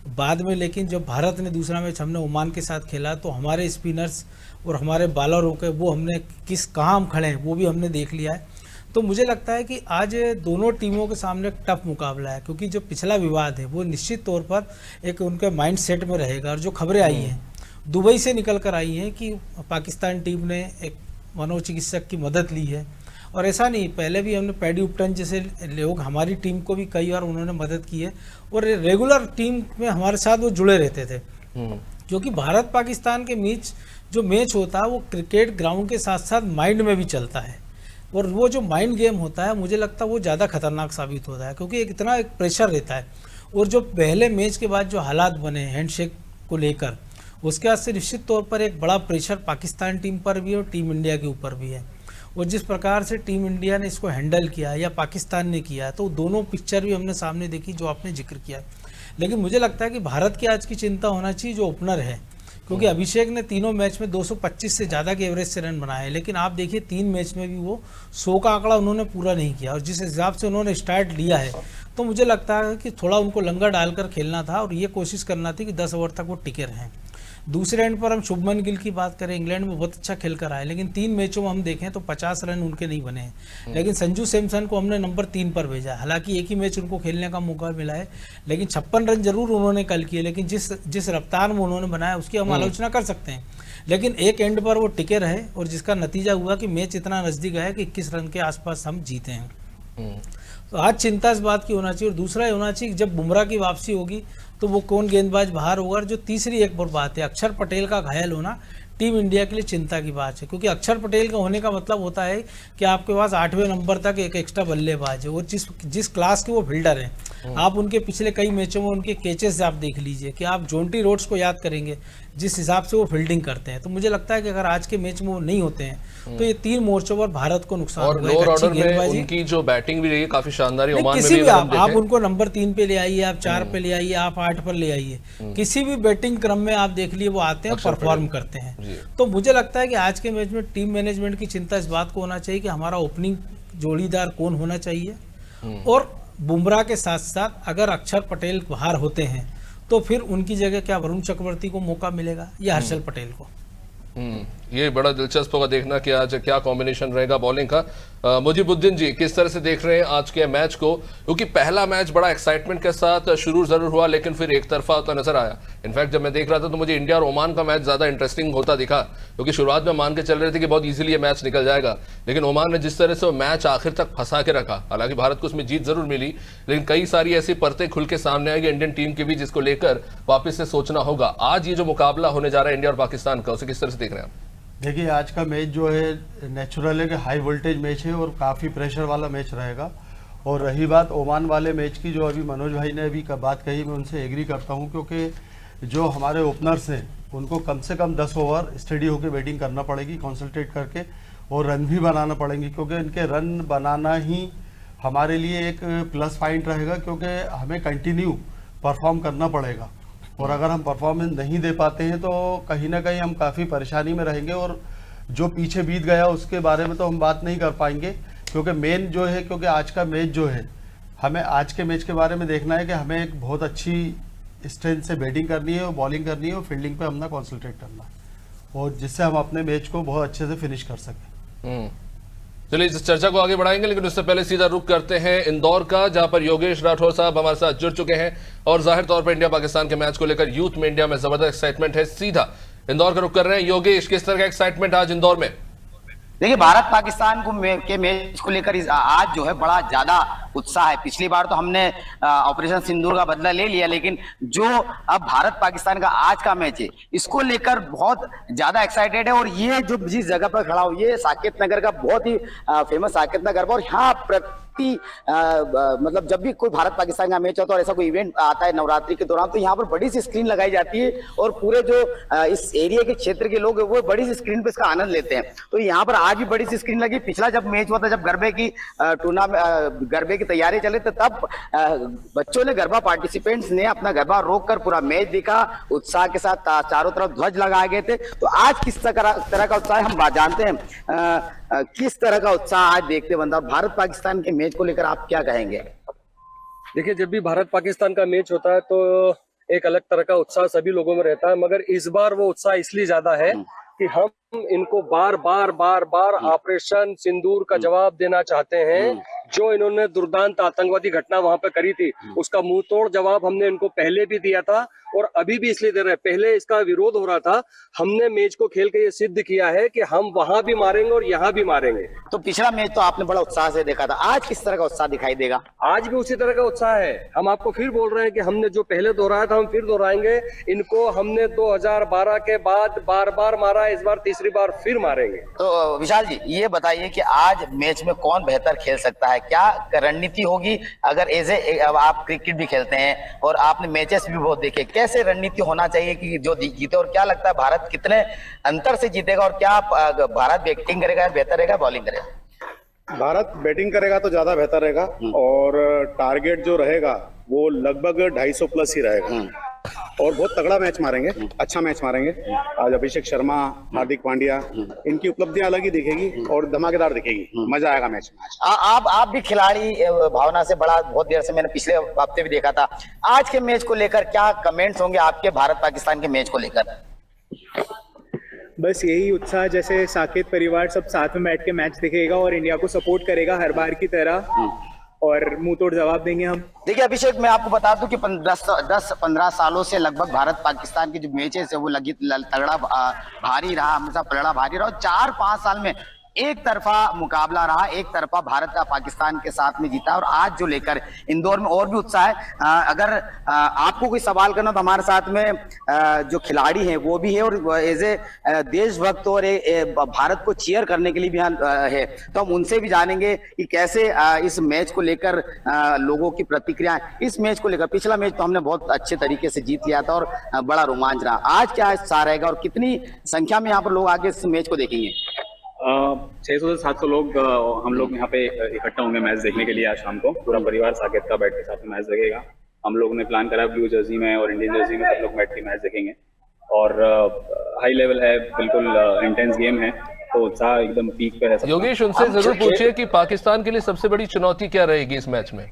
बाद में, लेकिन जब भारत ने दूसरा मैच हमने ओमान के साथ खेला तो हमारे स्पिनर्स और हमारे बॉलरों के वो हमने कहाँ हम खड़े हैं वो भी हमने देख लिया है। तो मुझे लगता है कि आज दोनों टीमों के सामने एक टफ मुकाबला है, क्योंकि जो पिछला विवाद है वो निश्चित तौर पर एक उनके माइंड सेट में रहेगा। और जो खबरें आई हैं दुबई से निकल कर आई हैं कि पाकिस्तान टीम ने एक मनोचिकित्सक की मदद ली है, और ऐसा नहीं, पहले भी हमने पैडी उपटन जैसे लोग हमारी टीम को भी कई बार उन्होंने मदद की है, और रेगुलर टीम में हमारे साथ वो जुड़े रहते थे। क्योंकि भारत पाकिस्तान के बीच जो मैच होता है वो क्रिकेट ग्राउंड के साथ साथ माइंड में भी चलता है, और वो जो माइंड गेम होता है मुझे लगता है वो ज़्यादा खतरनाक साबित होता है, क्योंकि इतना एक प्रेशर रहता है। और जो पहले मैच के बाद जो हालात बने हैंडशेक को लेकर, उसके बाद से निश्चित तौर पर एक बड़ा प्रेशर पाकिस्तान टीम पर भी और टीम इंडिया के ऊपर भी है। और जिस प्रकार से टीम इंडिया ने इसको हैंडल किया या पाकिस्तान ने किया, तो दोनों पिक्चर भी हमने सामने देखी जो आपने जिक्र किया। लेकिन मुझे लगता है कि भारत की आज की चिंता होना चाहिए जो ओपनर है, क्योंकि अभिषेक ने तीनों मैच में 225 से ज़्यादा के एवरेज से रन बनाए, लेकिन आप देखिए 3 मैच में भी वो 100 का आंकड़ा उन्होंने पूरा नहीं किया। और जिस हिसाब से उन्होंने स्टार्ट लिया है तो मुझे लगता है कि थोड़ा उनको लंगर डालकर खेलना था और ये कोशिश करना थी कि 10 ओवर तक वो टिके रहें। दूसरे एंड पर हम शुभमन गिल की बात करें, इंग्लैंड में बहुत अच्छा खेल कर आए, लेकिन 3 मैचों में हम देखें तो 50 रन उनके नहीं बने हैं। लेकिन संजू सैमसन को हमने नंबर 3 पर भेजा, हालांकि एक ही मैच उनको खेलने का मौका मिला है, लेकिन 56 रन जरूर उन्होंने कल किए, लेकिन जिस रफ्तार में उन्होंने बनाया उसकी हम आलोचना कर सकते हैं। लेकिन एक एंड पर वो टिके रहे और जिसका नतीजा हुआ कि मैच इतना नज़दीक आया कि 21 रन के आसपास हम जीते हैं। तो आज चिंता इस बात की होना चाहिए। और दूसरा ये होना चाहिए कि जब बुमराह की वापसी होगी तो वो कौन गेंदबाज बाहर होगा। और जो तीसरी एक और बात है, अक्षर पटेल का घायल होना टीम इंडिया के लिए चिंता की बात है, क्योंकि अक्षर पटेल का होने का मतलब होता है कि आपके पास 8वें नंबर तक एक एक्स्ट्रा बल्लेबाज है और जिस क्लास के वो फील्डर हैं। आप उनके पिछले कई मैचों में उनके कैचेस आप देख लीजिए कि आप जोंटी रोड्स को याद करेंगे जिस हिसाब से वो फील्डिंग करते हैं। तो मुझे लगता है कि अगर आज के मैच में वो नहीं होते हैं तो ये 3 मोर्चों पर भारत को नुकसान और लोअर ऑर्डर में उनकी जो बैटिंग भी रही है काफी शानदार है। ओमान में किसी भी आप उनको नंबर 3 पे ले आइए, आप 4 पे ले आइए, आप 8 पर ले आइए, किसी भी बैटिंग क्रम में आप देख लिए वो आते हैं, परफॉर्म करते हैं। तो मुझे लगता है कि आज के मैच में टीम मैनेजमेंट की चिंता इस बात को होना चाहिए कि हमारा ओपनिंग जोड़ीदार कौन होना चाहिए। और बुमराह के साथ साथ अगर अक्षर पटेल बाहर होते हैं तो फिर उनकी जगह क्या वरुण चक्रवर्ती को मौका मिलेगा या हर्षल पटेल को। ये बड़ा दिलचस्प होगा देखना कि आज क्या कॉम्बिनेशन रहेगा बॉलिंग का। मुजीबुद्दीन जी, किस तरह से देख रहे हैं आज के मैच को, क्योंकि पहला मैच बड़ा एक्साइटमेंट के साथ शुरू जरूर हुआ लेकिन फिर एक तरफा होता नजर आया। इनफैक्ट जब मैं देख रहा था तो मुझे इंडिया और ओमान का मैच ज्यादा इंटरेस्टिंग होता दिखा, क्योंकि शुरुआत में मान के चल रहे थे कि बहुत इजीली ये मैच निकल जाएगा, लेकिन ओमान ने जिस तरह से वो मैच आखिर तक फंसा के रखा, हालांकि भारत को उसमें जीत जरूर मिली, लेकिन कई सारी ऐसी परतें खुल के सामने आई इंडियन टीम की भी, जिसको लेकर वापस से सोचना होगा। आज ये जो मुकाबला होने जा रहा है इंडिया और पाकिस्तान का, उसे किस तरह से देख रहे हैं आप? देखिए, आज का मैच जो है नेचुरल है कि हाई वोल्टेज मैच है और काफ़ी प्रेशर वाला मैच रहेगा। और रही बात ओमान वाले मैच की, जो अभी मनोज भाई ने अभी बात कही, मैं उनसे एग्री करता हूं, क्योंकि जो हमारे ओपनर्स हैं उनको कम से कम 10 ओवर स्टडी होकर बैटिंग करना पड़ेगी, कॉन्सनट्रेट करके, और रन भी बनाना पड़ेंगे, क्योंकि इनके रन बनाना ही हमारे लिए एक प्लस पॉइंट रहेगा, क्योंकि हमें कंटिन्यू परफॉर्म करना पड़ेगा। और अगर हम परफॉर्मेंस नहीं दे पाते हैं तो कहीं ना कहीं हम काफ़ी परेशानी में रहेंगे, और जो पीछे बीत गया उसके बारे में तो हम बात नहीं कर पाएंगे, क्योंकि मेन जो है, क्योंकि आज का मैच जो है, हमें आज के मैच के बारे में देखना है कि हमें एक बहुत अच्छी स्ट्रेंथ से बैटिंग करनी है और बॉलिंग करनी है और फील्डिंग पे हमने कॉन्सेंट्रेट करना है, और जिससे हम अपने मैच को बहुत अच्छे से फिनिश कर सकें। चलिए इस चर्चा को आगे बढ़ाएंगे, लेकिन उससे पहले सीधा रुख करते हैं इंदौर का, जहां पर योगेश राठौर साहब हमारे साथ जुड़ चुके हैं और जाहिर तौर पर इंडिया पाकिस्तान के मैच को लेकर यूथ में इंडिया में जबरदस्त एक्साइटमेंट है। सीधा इंदौर का रुख कर रहे हैं। योगेश, किस तरह का एक्साइटमेंट आज इंदौर में? देखिए, भारत पाकिस्तान के मैच को लेकर आज जो है बड़ा ज्यादा उत्साह है। पिछली बार तो हमने ऑपरेशन सिंदूर का बदला ले लिया, लेकिन जो अब भारत पाकिस्तान का आज का मैच है इसको लेकर बहुत ज्यादा एक्साइटेड है। और ये जो जिस जगह पर खड़ा हूं, ये साकेत नगर का बहुत ही फेमस साकेत नगर, और यहाँ मतलब जब भी कोई भारत पाकिस्तान का मैच होता है और ऐसा कोई इवेंट आता है नवरात्रि के दौरान, तो यहाँ पर बड़ी सी स्क्रीन लगाई जाती है और पूरे जो इस एरिया के क्षेत्र के लोग हैं वो बड़ी सी स्क्रीन पे इसका आनंद लेते हैं। तो यहाँ पर आज भी बड़ी सी स्क्रीन लगी। पिछला जब मैच हुआ था, जब गरबे की टूर्नामेंट गरबे की तैयारी चले थे, तब बच्चों ने, गरबा पार्टिसिपेंट्स ने अपना गरबा रोककर पूरा मैच देखा, उत्साह के साथ चारों तरफ ध्वज लगाए गए थे। तो आज किस तरह का उत्साह हम जानते हैं, किस तरह का उत्साह आज देखते बनता। भारत पाकिस्तान के मैच को लेकर आप क्या कहेंगे? देखिए, जब भी भारत पाकिस्तान का मैच होता है तो एक अलग तरह का उत्साह सभी लोगों में रहता है, मगर इस बार वो उत्साह इसलिए ज्यादा है कि हम इनको बार बार ऑपरेशन सिंदूर का जवाब देना चाहते हैं। जो इन्होंने दुर्दांत आतंकवादी घटना वहां पे करी थी, उसका मुंह तोड़ जवाब हमने इनको पहले भी दिया था और अभी भी इसलिए दे रहे हैं। पहले इसका विरोध हो रहा था, हमने मैच को खेल के ये सिद्ध किया है कि हम वहां भी मारेंगे और यहाँ भी मारेंगे। तो पिछला मैच तो आपने बड़ा उत्साह से देखा था, आज किस तरह का उत्साह दिखाई देगा? आज भी उसी तरह का उत्साह है। हम आपको फिर बोल रहे हैं कि हमने जो पहले दोहराया था हम फिर दोहराएंगे। इनको हमने 2012 के बाद बार मारा, इस बार तीसरी बार फिर मारेंगे। तो विशाल जी, ये बताइए कि आज मैच में कौन बेहतर खेल सकता है? क्या रणनीति होगी? अगर आप क्रिकेट भी खेलते हैं और आपने मैचेस भी बहुत देखे, कैसे रणनीति होना चाहिए कि जो जीते? और क्या लगता है भारत कितने अंतर से जीतेगा? और क्या भारत बैटिंग करेगा, बेहतर रहेगा, बॉलिंग करेगा? भारत बैटिंग करेगा तो ज्यादा बेहतर रहेगा, और टारगेट जो रहेगा वो लगभग 250 प्लस ही रहेगा। और बहुत तगड़ा मैच मारेंगे, अच्छा मैच मारेंगे। आज अभिषेक शर्मा, हार्दिक पांड्या, इनकी उपलब्धियां अलग ही दिखेगी और धमाकेदार दिखेगी, मजा आएगा मैच में। आप भी खिलाड़ी भावना से बड़ा, बहुत देर से मैंने पिछले हफ्ते भी देखा था, आज के मैच को लेकर क्या कमेंट्स होंगे आपके भारत पाकिस्तान के मैच को लेकर? बस यही उत्साह, जैसे साकेत परिवार सब साथ में बैठ के मैच देखेगा और इंडिया को सपोर्ट करेगा हर बार की तरह, और मुंह तोड़ जवाब देंगे हम। देखिए अभिषेक, मैं आपको बता दूं कि 10-15 सालों से लगभग भारत पाकिस्तान के जो मैचेस है वो तगड़ा भारी रहा, हमेशा पलड़ा भारी रहा, और 4-5 साल में एक तरफा मुकाबला रहा, एक तरफा भारत का पाकिस्तान के साथ में जीता। और आज जो लेकर इंदौर में और भी उत्साह है। अगर आपको कोई सवाल करना तो हमारे साथ में जो खिलाड़ी हैं वो भी है, और एज ए देशभक्त और भारत को चीयर करने के लिए भी है, तो हम उनसे भी जानेंगे कि कैसे इस मैच को लेकर लोगों की प्रतिक्रिया। इस मैच को लेकर पिछला मैच तो हमने बहुत अच्छे तरीके से जीत लिया था और बड़ा रोमांच रहा, आज क्या उत्साह रहेगा और कितनी संख्या में यहाँ पर लोग आगे इस मैच को देखेंगे? 600 से 700 लोग हम लोग यहाँ पे इकट्ठा होंगे मैच देखने के लिए। आज शाम को पूरा परिवार साकेत का बैठ के साथ में मैच देखेगा। हम लोगों ने प्लान करा ब्लू जर्सी में और इंडियन जर्सी में सब लोग बैठ के मैच देखेंगे, और हाई लेवल है, बिल्कुल इंटेंस गेम है, तो उत्साह एकदम पीक पे है। योगेश, उनसे जरूर पूछिए कि पाकिस्तान के लिए सबसे बड़ी चुनौती क्या रहेगी इस मैच में?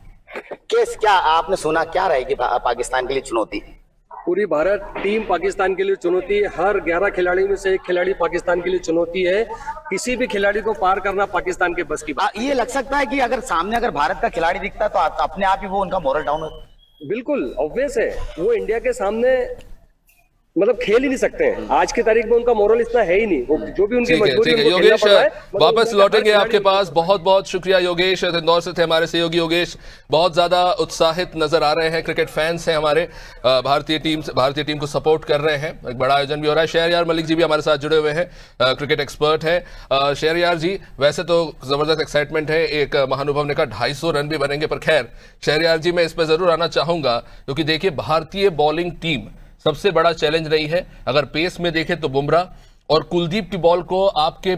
क्या आपने सुना, क्या रहेगी पाकिस्तान के लिए चुनौती? पूरी भारत टीम पाकिस्तान के लिए चुनौती है। हर 11 खिलाड़ी में से एक खिलाड़ी पाकिस्तान के लिए चुनौती है। किसी भी खिलाड़ी को पार करना पाकिस्तान के बस की बात। ये लग सकता है कि अगर सामने अगर भारत का खिलाड़ी दिखता है तो अपने आप ही वो उनका मोरल डाउन हो। बिल्कुल ऑब्वियस है, वो इंडिया के सामने मतलब खेल ही नहीं सकते हैं। आज की तारीख में उनका मोरल इतना है ही नहीं, वो जो भी उनकी मजबूरी है। योगेश, वापस लौटेंगे आपके पास। बहुत बहुत शुक्रिया योगेश, इंदौर से थे हमारे सहयोगी योगेश। बहुत ज्यादा उत्साहित नजर आ रहे हैं, क्रिकेट फैंस हैं हमारे, भारतीय टीम को सपोर्ट कर रहे हैं। एक बड़ा आयोजन भी हो रहा है। शहरयार मलिक जी भी हमारे साथ जुड़े हुए हैं, क्रिकेट एक्सपर्ट है। शहरयार जी, वैसे तो जबरदस्त एक्साइटमेंट है, एक महानुभव ने कहा 250 रन भी बनेंगे, पर खैर शहरयार जी मैं इस पर जरूर आना चाहूंगा, क्योंकि देखिए भारतीय बॉलिंग टीम सबसे बड़ा चैलेंज रही है। अगर पेस में देखें तो बुमराह और कुलदीप की बॉल को आपके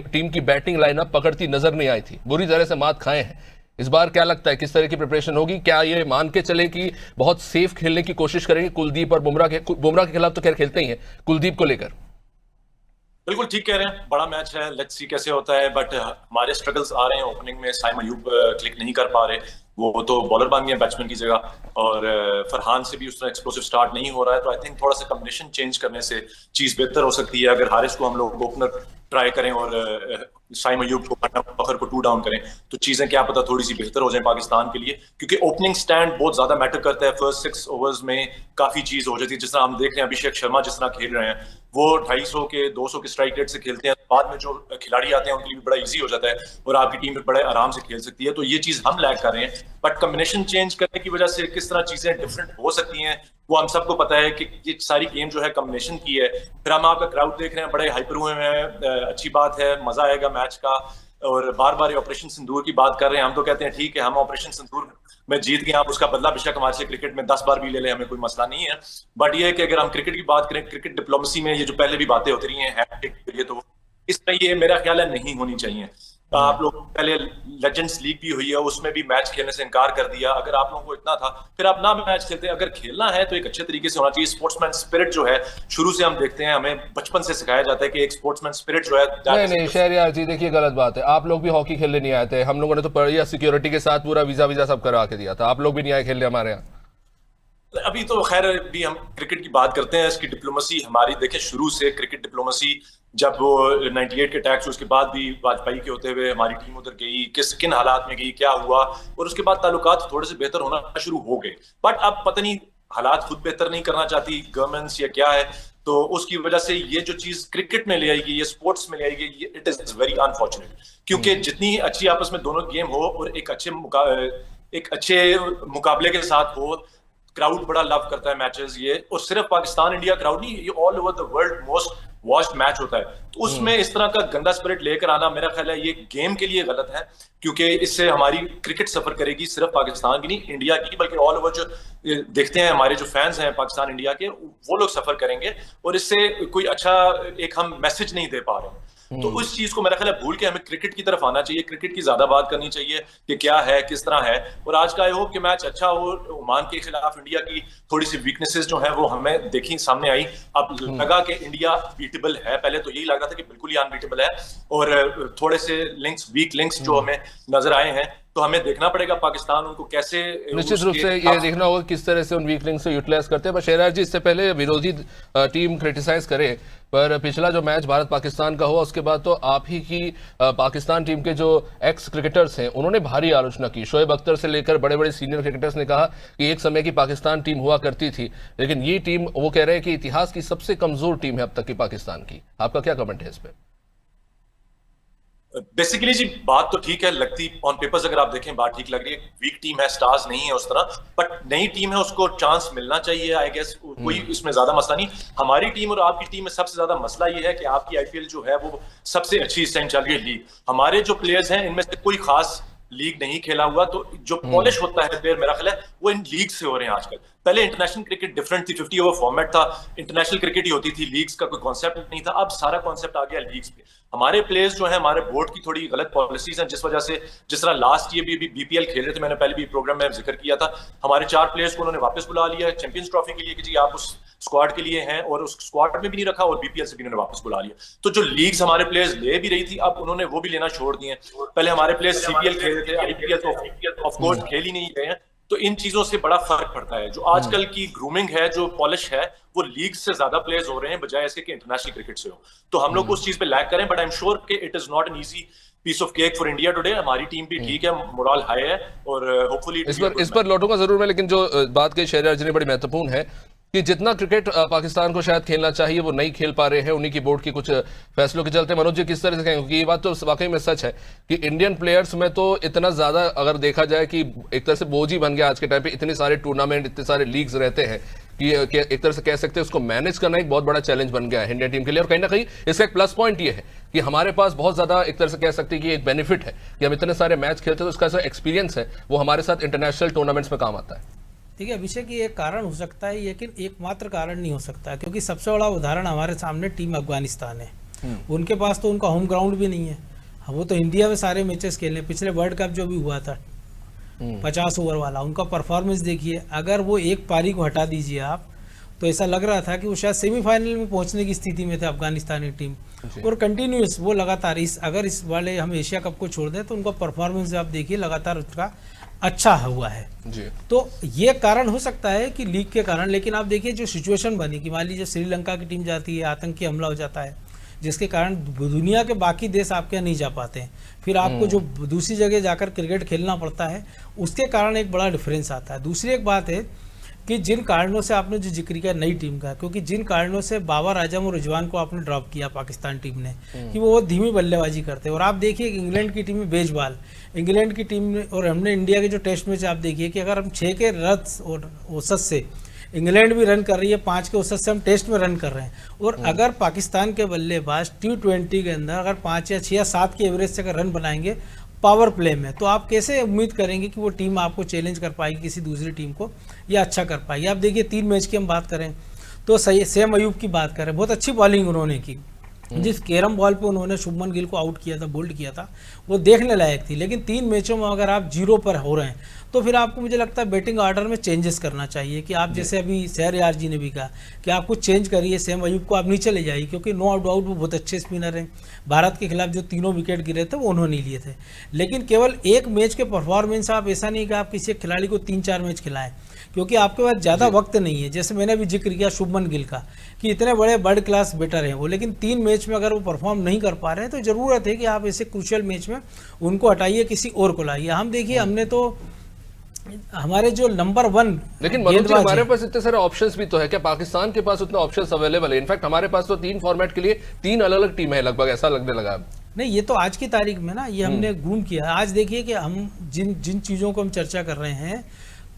टीम की बैटिंग लाइनअप पकड़ती नजर नहीं आई थी, बुरी तरह से मात खाए हैं। इस बार क्या लगता है, किस तरह की प्रिपरेशन होगी? क्या ये मान के चले कि बहुत सेफ खेलने की कोशिश करेंगे कुलदीप और बुमराह के खिलाफ तो खैर खेलते ही हैं, कुलदीप को लेकर? बिल्कुल ठीक कह रहे हैं, बड़ा मैच है, लेट्स सी कैसे होता है। बट हमारे स्ट्रगल्स आ रहे हैं ओपनिंग में। साइम अयूब क्लिक नहीं कर पा रहे, वो तो बॉलर बन गए बैट्समैन की जगह, और फरहान से भी उस तरह एक्सप्लोसिव स्टार्ट नहीं हो रहा है। तो आई थिंक थोड़ा सा कॉम्बिनेशन चेंज करने से चीज बेहतर हो सकती है। अगर हारिस को हम लोग ओपनर ट्राई करें और साइम अयूब को बखर को 2 डाउन करें, तो चीजें क्या पता थोड़ी सी बेहतर हो जाए पाकिस्तान के लिए, क्योंकि ओपनिंग स्टैंड बहुत ज्यादा मैटर करता है। फर्स्ट 6 ओवर्स में काफी चीज हो जाती है। जिस तरह हम देख रहे हैं अभिषेक शर्मा जिस तरह खेल रहे हैं, वो 250 के 200 के स्ट्राइक रेट से खेलते हैं, बाद में जो खिलाड़ी आते हैं उनके लिए भी बड़ा इजी हो जाता है और आपकी टीम बड़े आराम से खेल सकती है। तो ये चीज हम लैग कर रहे हैं, बट कॉम्बिनेशन चेंज करने की वजह से किस तरह चीजें डिफरेंट हो सकती हैं वो हम सबको पता है कि ये सारी गेम जो है कॉम्बिनेशन की है। फिर हम आपका क्राउड देख रहे हैं, बड़े हाइपर हुए हैं, अच्छी बात है, मजा आएगा मैच का। और बार बार ऑपरेशन सिंदूर की बात कर रहे हैं, हम तो कहते हैं ठीक है, हम ऑपरेशन सिंदूर में जीत गए, आप उसका बदला बेशक हमारे से क्रिकेट में 10 बार भी ले ले, हमें कोई मसला नहीं है। बट ये है कि अगर हम क्रिकेट की बात करें, क्रिकेट डिप्लोमेसी में ये जो पहले भी बातें होती रही हैं, तो इस तरह ये मेरा ख्याल है नहीं होनी चाहिए। आप लोग पहले लेजेंड्स लीग भी हुई है, उसमें भी मैच खेलने से इनकार कर दिया। अगर आप लोगों को इतना था फिर आप ना मैच खेलते। अगर खेलना है तो एक अच्छे तरीके से होना चाहिए। स्पोर्ट्समैन स्पिरिट जो है शुरू से हम देखते हैं, हमें बचपन से सिखाया जाता है कि एक स्पोर्ट्समैन स्पिरिट जो है। नहीं शहरयार जी, देखिए गलत बात है, आप लोग भी हॉकी खेलने नहीं आए थे, हम लोगों ने तो बढ़िया सिक्योरिटी के साथ पूरा वीजा सब करवा के दिया था, आप लोग भी नहीं आए खेलने हमारे यहाँ। अभी तो खैर भी हम क्रिकेट की बात करते हैं, इसकी डिप्लोमेसी हमारी देखें शुरू से क्रिकेट डिप्लोमेसी, जब वो 98 के अटैक्स, उसके बाद भी वाजपेयी के होते हुए हमारी टीम उधर गई, किन हालात में गई, क्या हुआ, और उसके बाद ताल्लुकात थोड़े से बेहतर होना शुरू हो गए। बट अब पता नहीं हालात खुद बेहतर नहीं करना चाहती गवर्नमेंट्स या क्या है, तो उसकी वजह से ये जो चीज क्रिकेट में ले आएगी, ये स्पोर्ट्स में ले आएगी, ये इट इज वेरी अनफॉर्चुनेट। क्योंकि जितनी अच्छी आपस में दोनों गेम हो और एक अच्छे मुकाबले के साथ हो, क्राउड बड़ा लव करता है मैचेस ये, और सिर्फ पाकिस्तान इंडिया क्राउड नहीं, ये all over the world most watched match होता है। तो उसमें इस तरह का गंदा स्पिरिट लेकर आना मेरा ख्याल है ये गेम के लिए गलत है, क्योंकि इससे हमारी क्रिकेट सफर करेगी, सिर्फ पाकिस्तान की नहीं इंडिया की, बल्कि ऑल ओवर जो देखते हैं हमारे जो फैंस हैं पाकिस्तान इंडिया के, वो लोग सफर करेंगे, और इससे कोई अच्छा एक हम मैसेज नहीं दे पा रहे हैं। तो उस चीज को मेरा ख्याल है भूल के हमें क्रिकेट की तरफ आना चाहिए, क्रिकेट की ज्यादा बात करनी चाहिए कि क्या है, किस तरह है। और आज का आई होप कि मैच अच्छा हो। ओमान के खिलाफ इंडिया की थोड़ी सी वीकनेसेस जो है वो हमें देखी, सामने आई। अब लगा कि इंडिया बीटेबल है, पहले तो यही लग रहा था कि बिल्कुल ही अनबीटेबल है, और थोड़े से वीक लिंक्स जो हमें नजर आए हैं, तो हमें देखना पड़ेगा पाकिस्तान उनको कैसे निश्चित रूप से ये देखना होगा किस तरह से उन वीक लिंक से यूटिलाइज करते हैं। पर शहराज जी, इससे पहले विरोधी टीम क्रिटिसाइज करे, पर पिछला जो मैच भारत पाकिस्तान का हुआ उसके बाद तो आप ही की पाकिस्तान टीम के जो एक्स क्रिकेटर्स हैं उन्होंने भारी आलोचना की। शोएब अख्तर से लेकर बड़े बड़े सीनियर क्रिकेटर्स ने कहा कि एक समय की पाकिस्तान टीम हुआ करती थी, लेकिन ये टीम, वो कह रहे हैं कि इतिहास की सबसे कमजोर टीम है अब तक की पाकिस्तान की। आपका क्या कमेंट है इस पर? बेसिकली जी बात तो ठीक है, लगती ऑन पेपर्स अगर आप देखें बात ठीक लग रही है। वीक टीम है, स्टार्स नहीं है उस तरह, बट नई टीम है, उसको चांस मिलना चाहिए। आई गेस कोई इसमें ज्यादा मसला नहीं। हमारी टीम और आपकी टीम में सबसे ज्यादा मसला ये है कि आपकी आईपीएल जो है वो सबसे अच्छी इस टाइम चल रही है लीग। हमारे जो प्लेयर्स हैं इनमें से कोई खास लीग नहीं खेला हुआ, तो जो पॉलिश होता है प्लेयर मेरा ख्याल है वो इन लीग से हो रहे हैं आजकल। पहले इंटरनेशनल क्रिकेट डिफरेंट थी, 50 ओवर फॉर्मेट था, इंटरनेशनल क्रिकेट ही होती थी, लीग्स का कोई कॉन्सेप्ट नहीं था। अब सारा कॉन्सेप्ट आ गया लीग्स पे। हमारे प्लेयर्स जो है, हमारे बोर्ड की थोड़ी गलत पॉलिसीज हैं, जिस वजह से जिस तरह लास्ट ईयर भी बीपीएल खेल रहे थे, मैंने पहले भी प्रोग्राम में जिक्र किया था, हमारे 4 प्लेयर्स को उन्होंने वापस बुला लिया चैंपियंस ट्रॉफी के लिए कि जी आप उस स्क्वाड के लिए हैं, और उस स्क्वाड में भी नहीं रखा और बीपीएल से भी उन्होंने वापस बुला लिया। तो जो लीग्स हमारे प्लेयर्स ले भी रही थी, अब उन्होंने वो भी लेना छोड़ दिए। पहले हमारे प्लेयर्स सीपीएल खेल रहे थे, आईपीएल तो ऑफ कोर्स खेल ही नहीं रहे हैं। तो इन चीजों से बड़ा फर्क पड़ता है। जो आजकल की ग्रूमिंग है, जो पॉलिश है, वो लीग से ज्यादा प्लेयर्स हो रहे हैं बजाय इसके कि इंटरनेशनल क्रिकेट से हो। तो हम लोग उस चीज पे लैग करें, बट आई एम श्योर कि it is not an easy piece of cake for India today. हमारी टीम भी ठीक है, मोरल हाई है, और होपफुली इस पर लौटूंगा जरूर मैं, लेकिन जो बात कही शहरियार जी ने बड़ी महत्वपूर्ण है कि जितना क्रिकेट पाकिस्तान को शायद खेलना चाहिए वो नहीं खेल पा रहे हैं, उन्हीं की बोर्ड की कुछ फैसलों के चलते। मनोज जी किस तरह से कहेंगे, क्योंकि ये बात तो वाकई में सच है कि इंडियन प्लेयर्स में तो इतना ज्यादा अगर देखा जाए कि एक तरह से बोझ ही बन गया आज के टाइम पे, इतने सारे टूर्नामेंट, इतने सारे लीग्स रहते हैं कि एक तरह से कह सकते हैं उसको मैनेज करना एक बहुत बड़ा चैलेंज बन गया है इंडियन टीम के लिए। और कहीं ना कहीं इसका एक प्लस पॉइंट ये है कि हमारे पास बहुत ज्यादा एक तरह से कह सकते हैं कि एक बेनिफिट है कि हम इतने सारे मैच खेलते हैं, तो उसका जो एक्सपीरियंस है वो हमारे साथ इंटरनेशनल टूर्नामेंट्स में काम आता है। ठीक है, अभिषेक ये एक कारण हो सकता है, लेकिन एकमात्र कारण नहीं हो सकता, क्योंकि सबसे बड़ा उदाहरण हमारे सामने टीम अफगानिस्तान है। उनके पास तो उनका होम ग्राउंड भी नहीं है, वो तो इंडिया में सारे मैचेस खेले। पिछले वर्ल्ड कप जो भी हुआ था 50 ओवर वाला, उनका परफॉर्मेंस देखिए। अगर वो एक पारी को हटा दीजिए आप, तो ऐसा लग रहा था कि वो शायद सेमीफाइनल में पहुंचने की स्थिति में थे अफगानिस्तानी टीम। और कंटिन्यूस वो लगातार अगर इस वाले हम एशिया कप को छोड़ दें तो उनका परफॉर्मेंस आप देखिए लगातार उसका अच्छा हुआ है जी। तो ये कारण हो सकता है कि लीग के कारण, लेकिन आप देखिए जो सिचुएशन बनी कि मान लीजिए श्रीलंका की टीम जाती है, आतंकी हमला हो जाता है, जिसके कारण दुनिया के बाकी देश आपके यहाँ नहीं जा पाते हैं, फिर आपको जो दूसरी जगह जाकर क्रिकेट खेलना पड़ता है, उसके कारण एक बड़ा डिफरेंस आता है। दूसरी एक बात है कि जिन कारणों से आपने जो जिक्र किया नई टीम का, क्योंकि जिन कारणों से बाबर आजम और रिजवान को आपने ड्रॉप किया पाकिस्तान टीम ने, कि वो धीमी बल्लेबाजी करते हैं। और आप देखिए कि इंग्लैंड की टीम में बेजबाल, इंग्लैंड की टीम ने, और हमने इंडिया के जो टेस्ट मैच आप देखिए कि अगर हम 6 के रन और औसत से इंग्लैंड भी रन कर रही है, 5 के औसत से हम टेस्ट में रन कर रहे हैं, और अगर पाकिस्तान के बल्लेबाज T20 के अंदर अगर 5 या 6 या 7 के एवरेज से अगर रन बनाएंगे पावर प्ले में, तो आप कैसे उम्मीद करेंगे कि वो टीम आपको चैलेंज कर पाएगी किसी दूसरी टीम को, या अच्छा कर पाएगी। आप देखिए 3 मैच की हम बात करें तो सही सैम अयूब की बात करें, बहुत अच्छी बॉलिंग उन्होंने की। जिस कैरम बॉल पे उन्होंने शुभमन गिल को आउट किया था, बोल्ड किया था, वो देखने लायक थी। लेकिन 3 मैचों में अगर आप 0 पर हो रहे हैं तो फिर आपको मुझे लगता है बैटिंग ऑर्डर में चेंजेस करना चाहिए, कि आप जैसे अभी शहरयार जी ने भी कहा कि आप कुछ चेंज करिए, सैम अयूब को आप नीचे ले जाइए, क्योंकि नो डाउट वो बहुत अच्छे स्पिनर हैं। भारत के खिलाफ जो 3 विकेट गिरे थे वो उन्होंने लिए थे, लेकिन केवल एक मैच के परफॉर्मेंस आप ऐसा नहीं कि आप किसी एक खिलाड़ी को 3-4 मैच खिलाएं, क्योंकि आपके पास ज़्यादा वक्त नहीं है। जैसे मैंने अभी जिक्र किया शुभमन गिल का कि इतने बड़े वर्ल्ड क्लास बैटर हैं वो, लेकिन 3 मैच में अगर वो परफॉर्म नहीं कर पा रहे हैं तो ज़रूरत है कि आप ऐसे क्रूशियल मैच में उनको हटाइए, किसी और को लाइए। हम देखिए हमने तो हमारे जो नंबर 1, लेकिन मनोज जी हमारे पास इतने सारे ऑप्शंस भी तो है, क्या पाकिस्तान के पास उतने ऑप्शंस अवेलेबल है? इनफैक्ट हमारे पास तो 3 फॉर्मेट के लिए 3 अलग अलग टीम है लगभग, ऐसा लगने लगा। नहीं, ये तो आज की तारीख में ना, ये हमने घूम किया। आज देखिए कि हम जिन चीज़ों को हम चर्चा कर रहे हैं,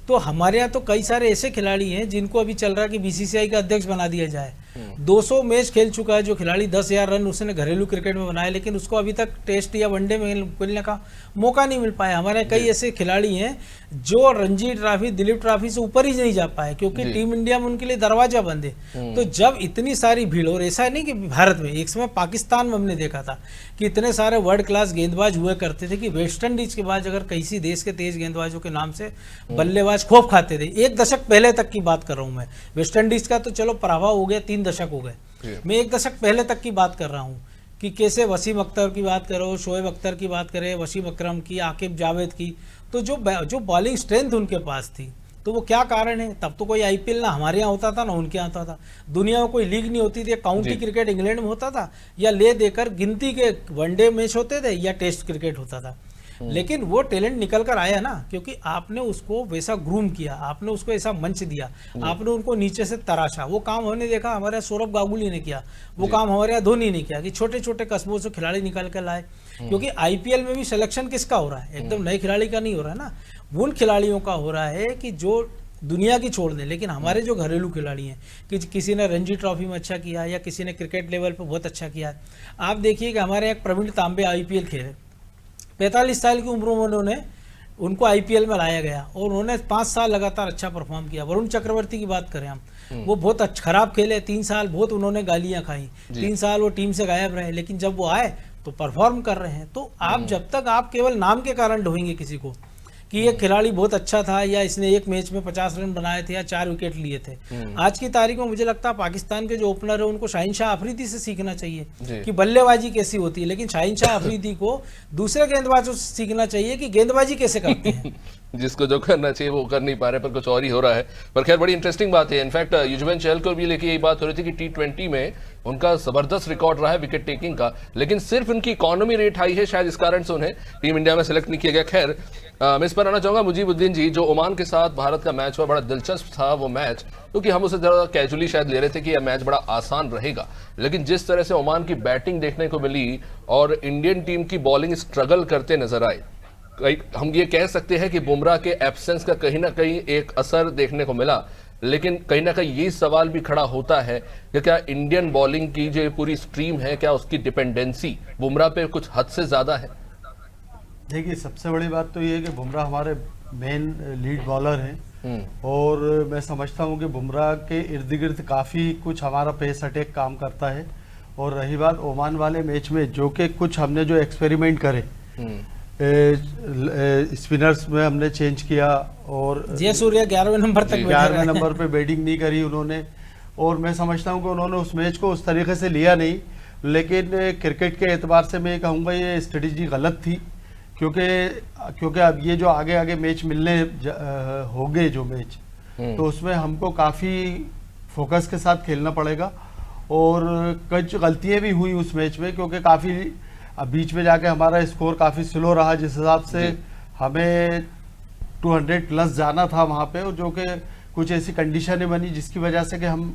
तो हमारे यहाँ तो कई सारे ऐसे खिलाड़ी हैं जिनको अभी चल रहा है कि बीसीसीआई का अध्यक्ष बना दिया जाए, 200 मैच खेल चुका है जो खिलाड़ी, 10,000 रन उसने घरेलू क्रिकेट में बनाए, लेकिन उसको अभी तक टेस्ट या वनडे में खेलने का मौका नहीं मिल पाया। हमारे कई ऐसे खिलाड़ी हैं जो रणजी ट्रॉफी, दिलीप ट्रॉफी से ऊपर ही नहीं जा पाए क्योंकि टीम इंडिया में उनके लिए दरवाजा बंद है। तो जब इतनी सारी भीड़, और ऐसा नहीं कि भारत में, एक समय पाकिस्तान में हमने देखा था कि इतने सारे वर्ल्ड क्लास गेंदबाज हुए करते थे कि वेस्ट इंडीज के बाद अगर किसी देश के तेज गेंदबाजों के नाम से बल्लेबाज खौफ खाते थे। 1 दशक पहले तक की बात कर रहा हूं मैं, वेस्ट इंडीज का तो चलो पराभव हो गया, 3 दशक हो गए, मैं 1 दशक पहले तक की बात कर रहा हूं कि कैसे वसीम अख्तर की बात करो, शोएब अख्तर की बात करें, वसीम अकरम की, आकिब जावेद की, तो जो बॉलिंग स्ट्रेंथ उनके पास थी, तो वो क्या कारण है? तब तो कोई आईपीएल ना हमारे यहाँ होता था ना उनके यहाँ होता था, दुनिया में कोई लीग नहीं होती थी, काउंटी क्रिकेट इंग्लैंड में होता था, या ले देकर गिनती के वनडे मैच होते थे या टेस्ट क्रिकेट होता था। लेकिन वो टैलेंट निकल कर आया ना, क्योंकि आपने उसको वैसा ग्रूम किया, आपने उसको ऐसा मंच दिया, आपने उनको नीचे से तराशा। वो काम हमने देखा हमारे सौरभ गांगुली ने किया, वो काम हमारे यहाँ धोनी ने किया कि छोटे छोटे कस्बों से खिलाड़ी निकाल कर लाए। क्योंकि आईपीएल में भी सिलेक्शन किसका हो रहा है? एकदम नए खिलाड़ी का नहीं हो रहा है ना, उन खिलाड़ियों का हो रहा है कि जो दुनिया की छोड़ दें, लेकिन हमारे जो घरेलू खिलाड़ी हैं कि किसी ने रणजी ट्रॉफी में अच्छा किया या किसी ने क्रिकेट लेवल पर बहुत अच्छा किया। आप देखिए कि हमारे एक प्रवीण तांबे आईपीएल खेले, 45 साल की उम्र में उनको आईपीएल में लाया गया और उन्होंने 5 साल लगातार अच्छा परफॉर्म किया। वरुण चक्रवर्ती की बात करें हम, वो बहुत खराब खेले, 3 साल बहुत उन्होंने गालियां खाई, 3 साल वो टीम से गायब रहे, लेकिन जब वो आए तो परफॉर्म कर रहे हैं। तो आप जब तक आप केवल नाम के कारण ढोएंगे किसी को कि ये खिलाड़ी बहुत अच्छा था या इसने एक मैच में 50 रन बनाए थे या 4 विकेट लिए थे, आज की तारीख में मुझे लगता है पाकिस्तान के जो ओपनर है उनको शाहीन शाह अफरीदी से सीखना चाहिए कि बल्लेबाजी कैसी होती है, लेकिन शाहीन शाह अफरीदी को दूसरे गेंदबाजों से सीखना चाहिए कि गेंदबाजी कैसे करते हैं। जिसको जो करना चाहिए वो कर नहीं पा रहे, पर कुछ और ही हो रहा है। पर खैर बड़ी इंटरेस्टिंग बात है। इनफैक्ट युजवेंद्र चहल को भी लेके यही बात हो रही थी कि T20 में उनका जबरदस्त रिकॉर्ड रहा है विकेट टेकिंग का, लेकिन सिर्फ उनकी इकोनॉमी रेट हाई है, शायद इस कारण से उन्हें टीम इंडिया में सेलेक्ट नहीं किया गया। खैर मैं इस पर आना चाहूंगा मुजीबुद्दीन जी, जो ओमान के साथ भारत का मैच हुआ, बड़ा दिलचस्प था वो मैच, क्योंकि हम उसे जरा कैजुअली शायद ले रहे थे कि यह मैच बड़ा आसान रहेगा, लेकिन जिस तरह से ओमान की बैटिंग देखने को मिली और इंडियन टीम की बॉलिंग स्ट्रगल करते नजर आई, हम ये कह सकते हैं कि बुमराह के एब्सेंस का कहीं ना कहीं एक असर देखने को मिला। लेकिन कहीं ना कहीं ये सवाल भी खड़ा होता है कि क्या इंडियन बॉलिंग की जो पूरी स्ट्रीम है, क्या उसकी डिपेंडेंसी बुमराह पे कुछ हद से ज्यादा है? देखिए, सबसे बड़ी बात तो ये है कि बुमराह हमारे मेन लीड बॉलर हैं और मैं समझता हूँ कि बुमराह के इर्द गिर्द काफ़ी कुछ हमारा पेस अटैक काम करता है। और रही बात ओमान वाले मैच में, जो कि कुछ हमने जो एक्सपेरिमेंट करे, स्पिनर्स में हमने चेंज किया और जयसूर्या 11वें नंबर पे बैटिंग नहीं करी उन्होंने, और मैं समझता हूं कि उन्होंने उस मैच को उस तरीके से लिया नहीं। लेकिन क्रिकेट के एतबार से मैं कहूँगा ये स्ट्रेटजी गलत थी, क्योंकि अब ये जो आगे आगे मैच मिलने हो गए जो मैच, तो उसमें हमको काफ़ी फोकस के साथ खेलना पड़ेगा। और कुछ गलतियाँ भी हुई उस मैच में, क्योंकि काफ़ी अब बीच में जाके हमारा स्कोर काफ़ी स्लो रहा, जिस हिसाब से हमें 200 प्लस जाना था वहाँ पे, और जो कि कुछ ऐसी कंडीशनें बनी जिसकी वजह से कि हम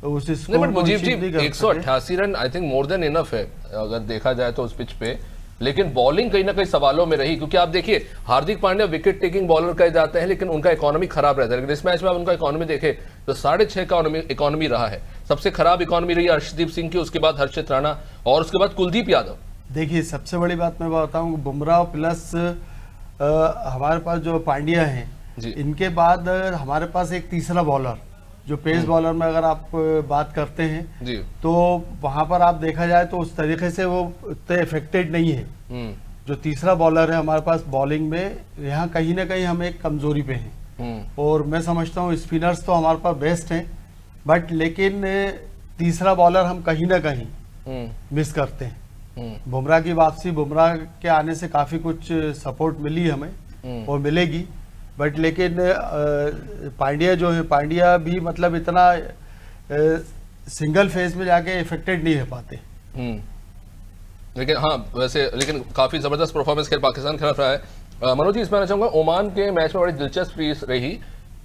उस स्कोर को मुजीब जी 188 run I think more than enough है अगर देखा जाए तो उस पिच पे, लेकिन बॉलिंग कहीं ना कहीं सवालों में रही, क्योंकि आप देखिए Hardik Pandya wicket taking bowler कहे जाते हैं, लेकिन उनका इकोनॉमी खराब रहता है। लेकिन इस मैच में आप उनका इकोनॉमी देखे तो 6.5 का इकोनॉमी रहा है। सबसे खराब इकोनॉमी रही अर्शदीप सिंह की, उसके बाद हर्षित राणा और उसके बाद कुलदीप यादव। देखिए, सबसे बड़ी बात मैं बताऊं, बुमराह प्लस हमारे पास जो पांड्या हैं, इनके बाद हमारे पास एक तीसरा बॉलर जो पेस बॉलर में अगर आप बात करते हैं जी, तो वहां पर आप देखा जाए तो उस तरीके से वो उतने इफेक्टेड नहीं है। जो तीसरा बॉलर है हमारे पास बॉलिंग में, यहाँ कहीं ना कहीं हम एक कमजोरी पे हैं। और मैं समझता हूँ स्पिनर्स तो हमारे पास बेस्ट हैं, बट लेकिन तीसरा बॉलर हम कहीं ना कहीं मिस करते हैं। बुमराह की वापसी, बुमराह के आने से काफी कुछ सपोर्ट मिली हमें और मिलेगी, बट लेकिन पांड्या जो है, पांड्या भी मतलब इतना सिंगल फेज में जाके इफेक्टेड नहीं हो पाते। लेकिन हाँ वैसे लेकिन काफी जबरदस्त परफॉर्मेंस खेल पाकिस्तान खिलाफ रहा है। मनोज जी, इसमें आना चाहूंगा, ओमान के मैच में बड़ी दिलचस्प चीज रही,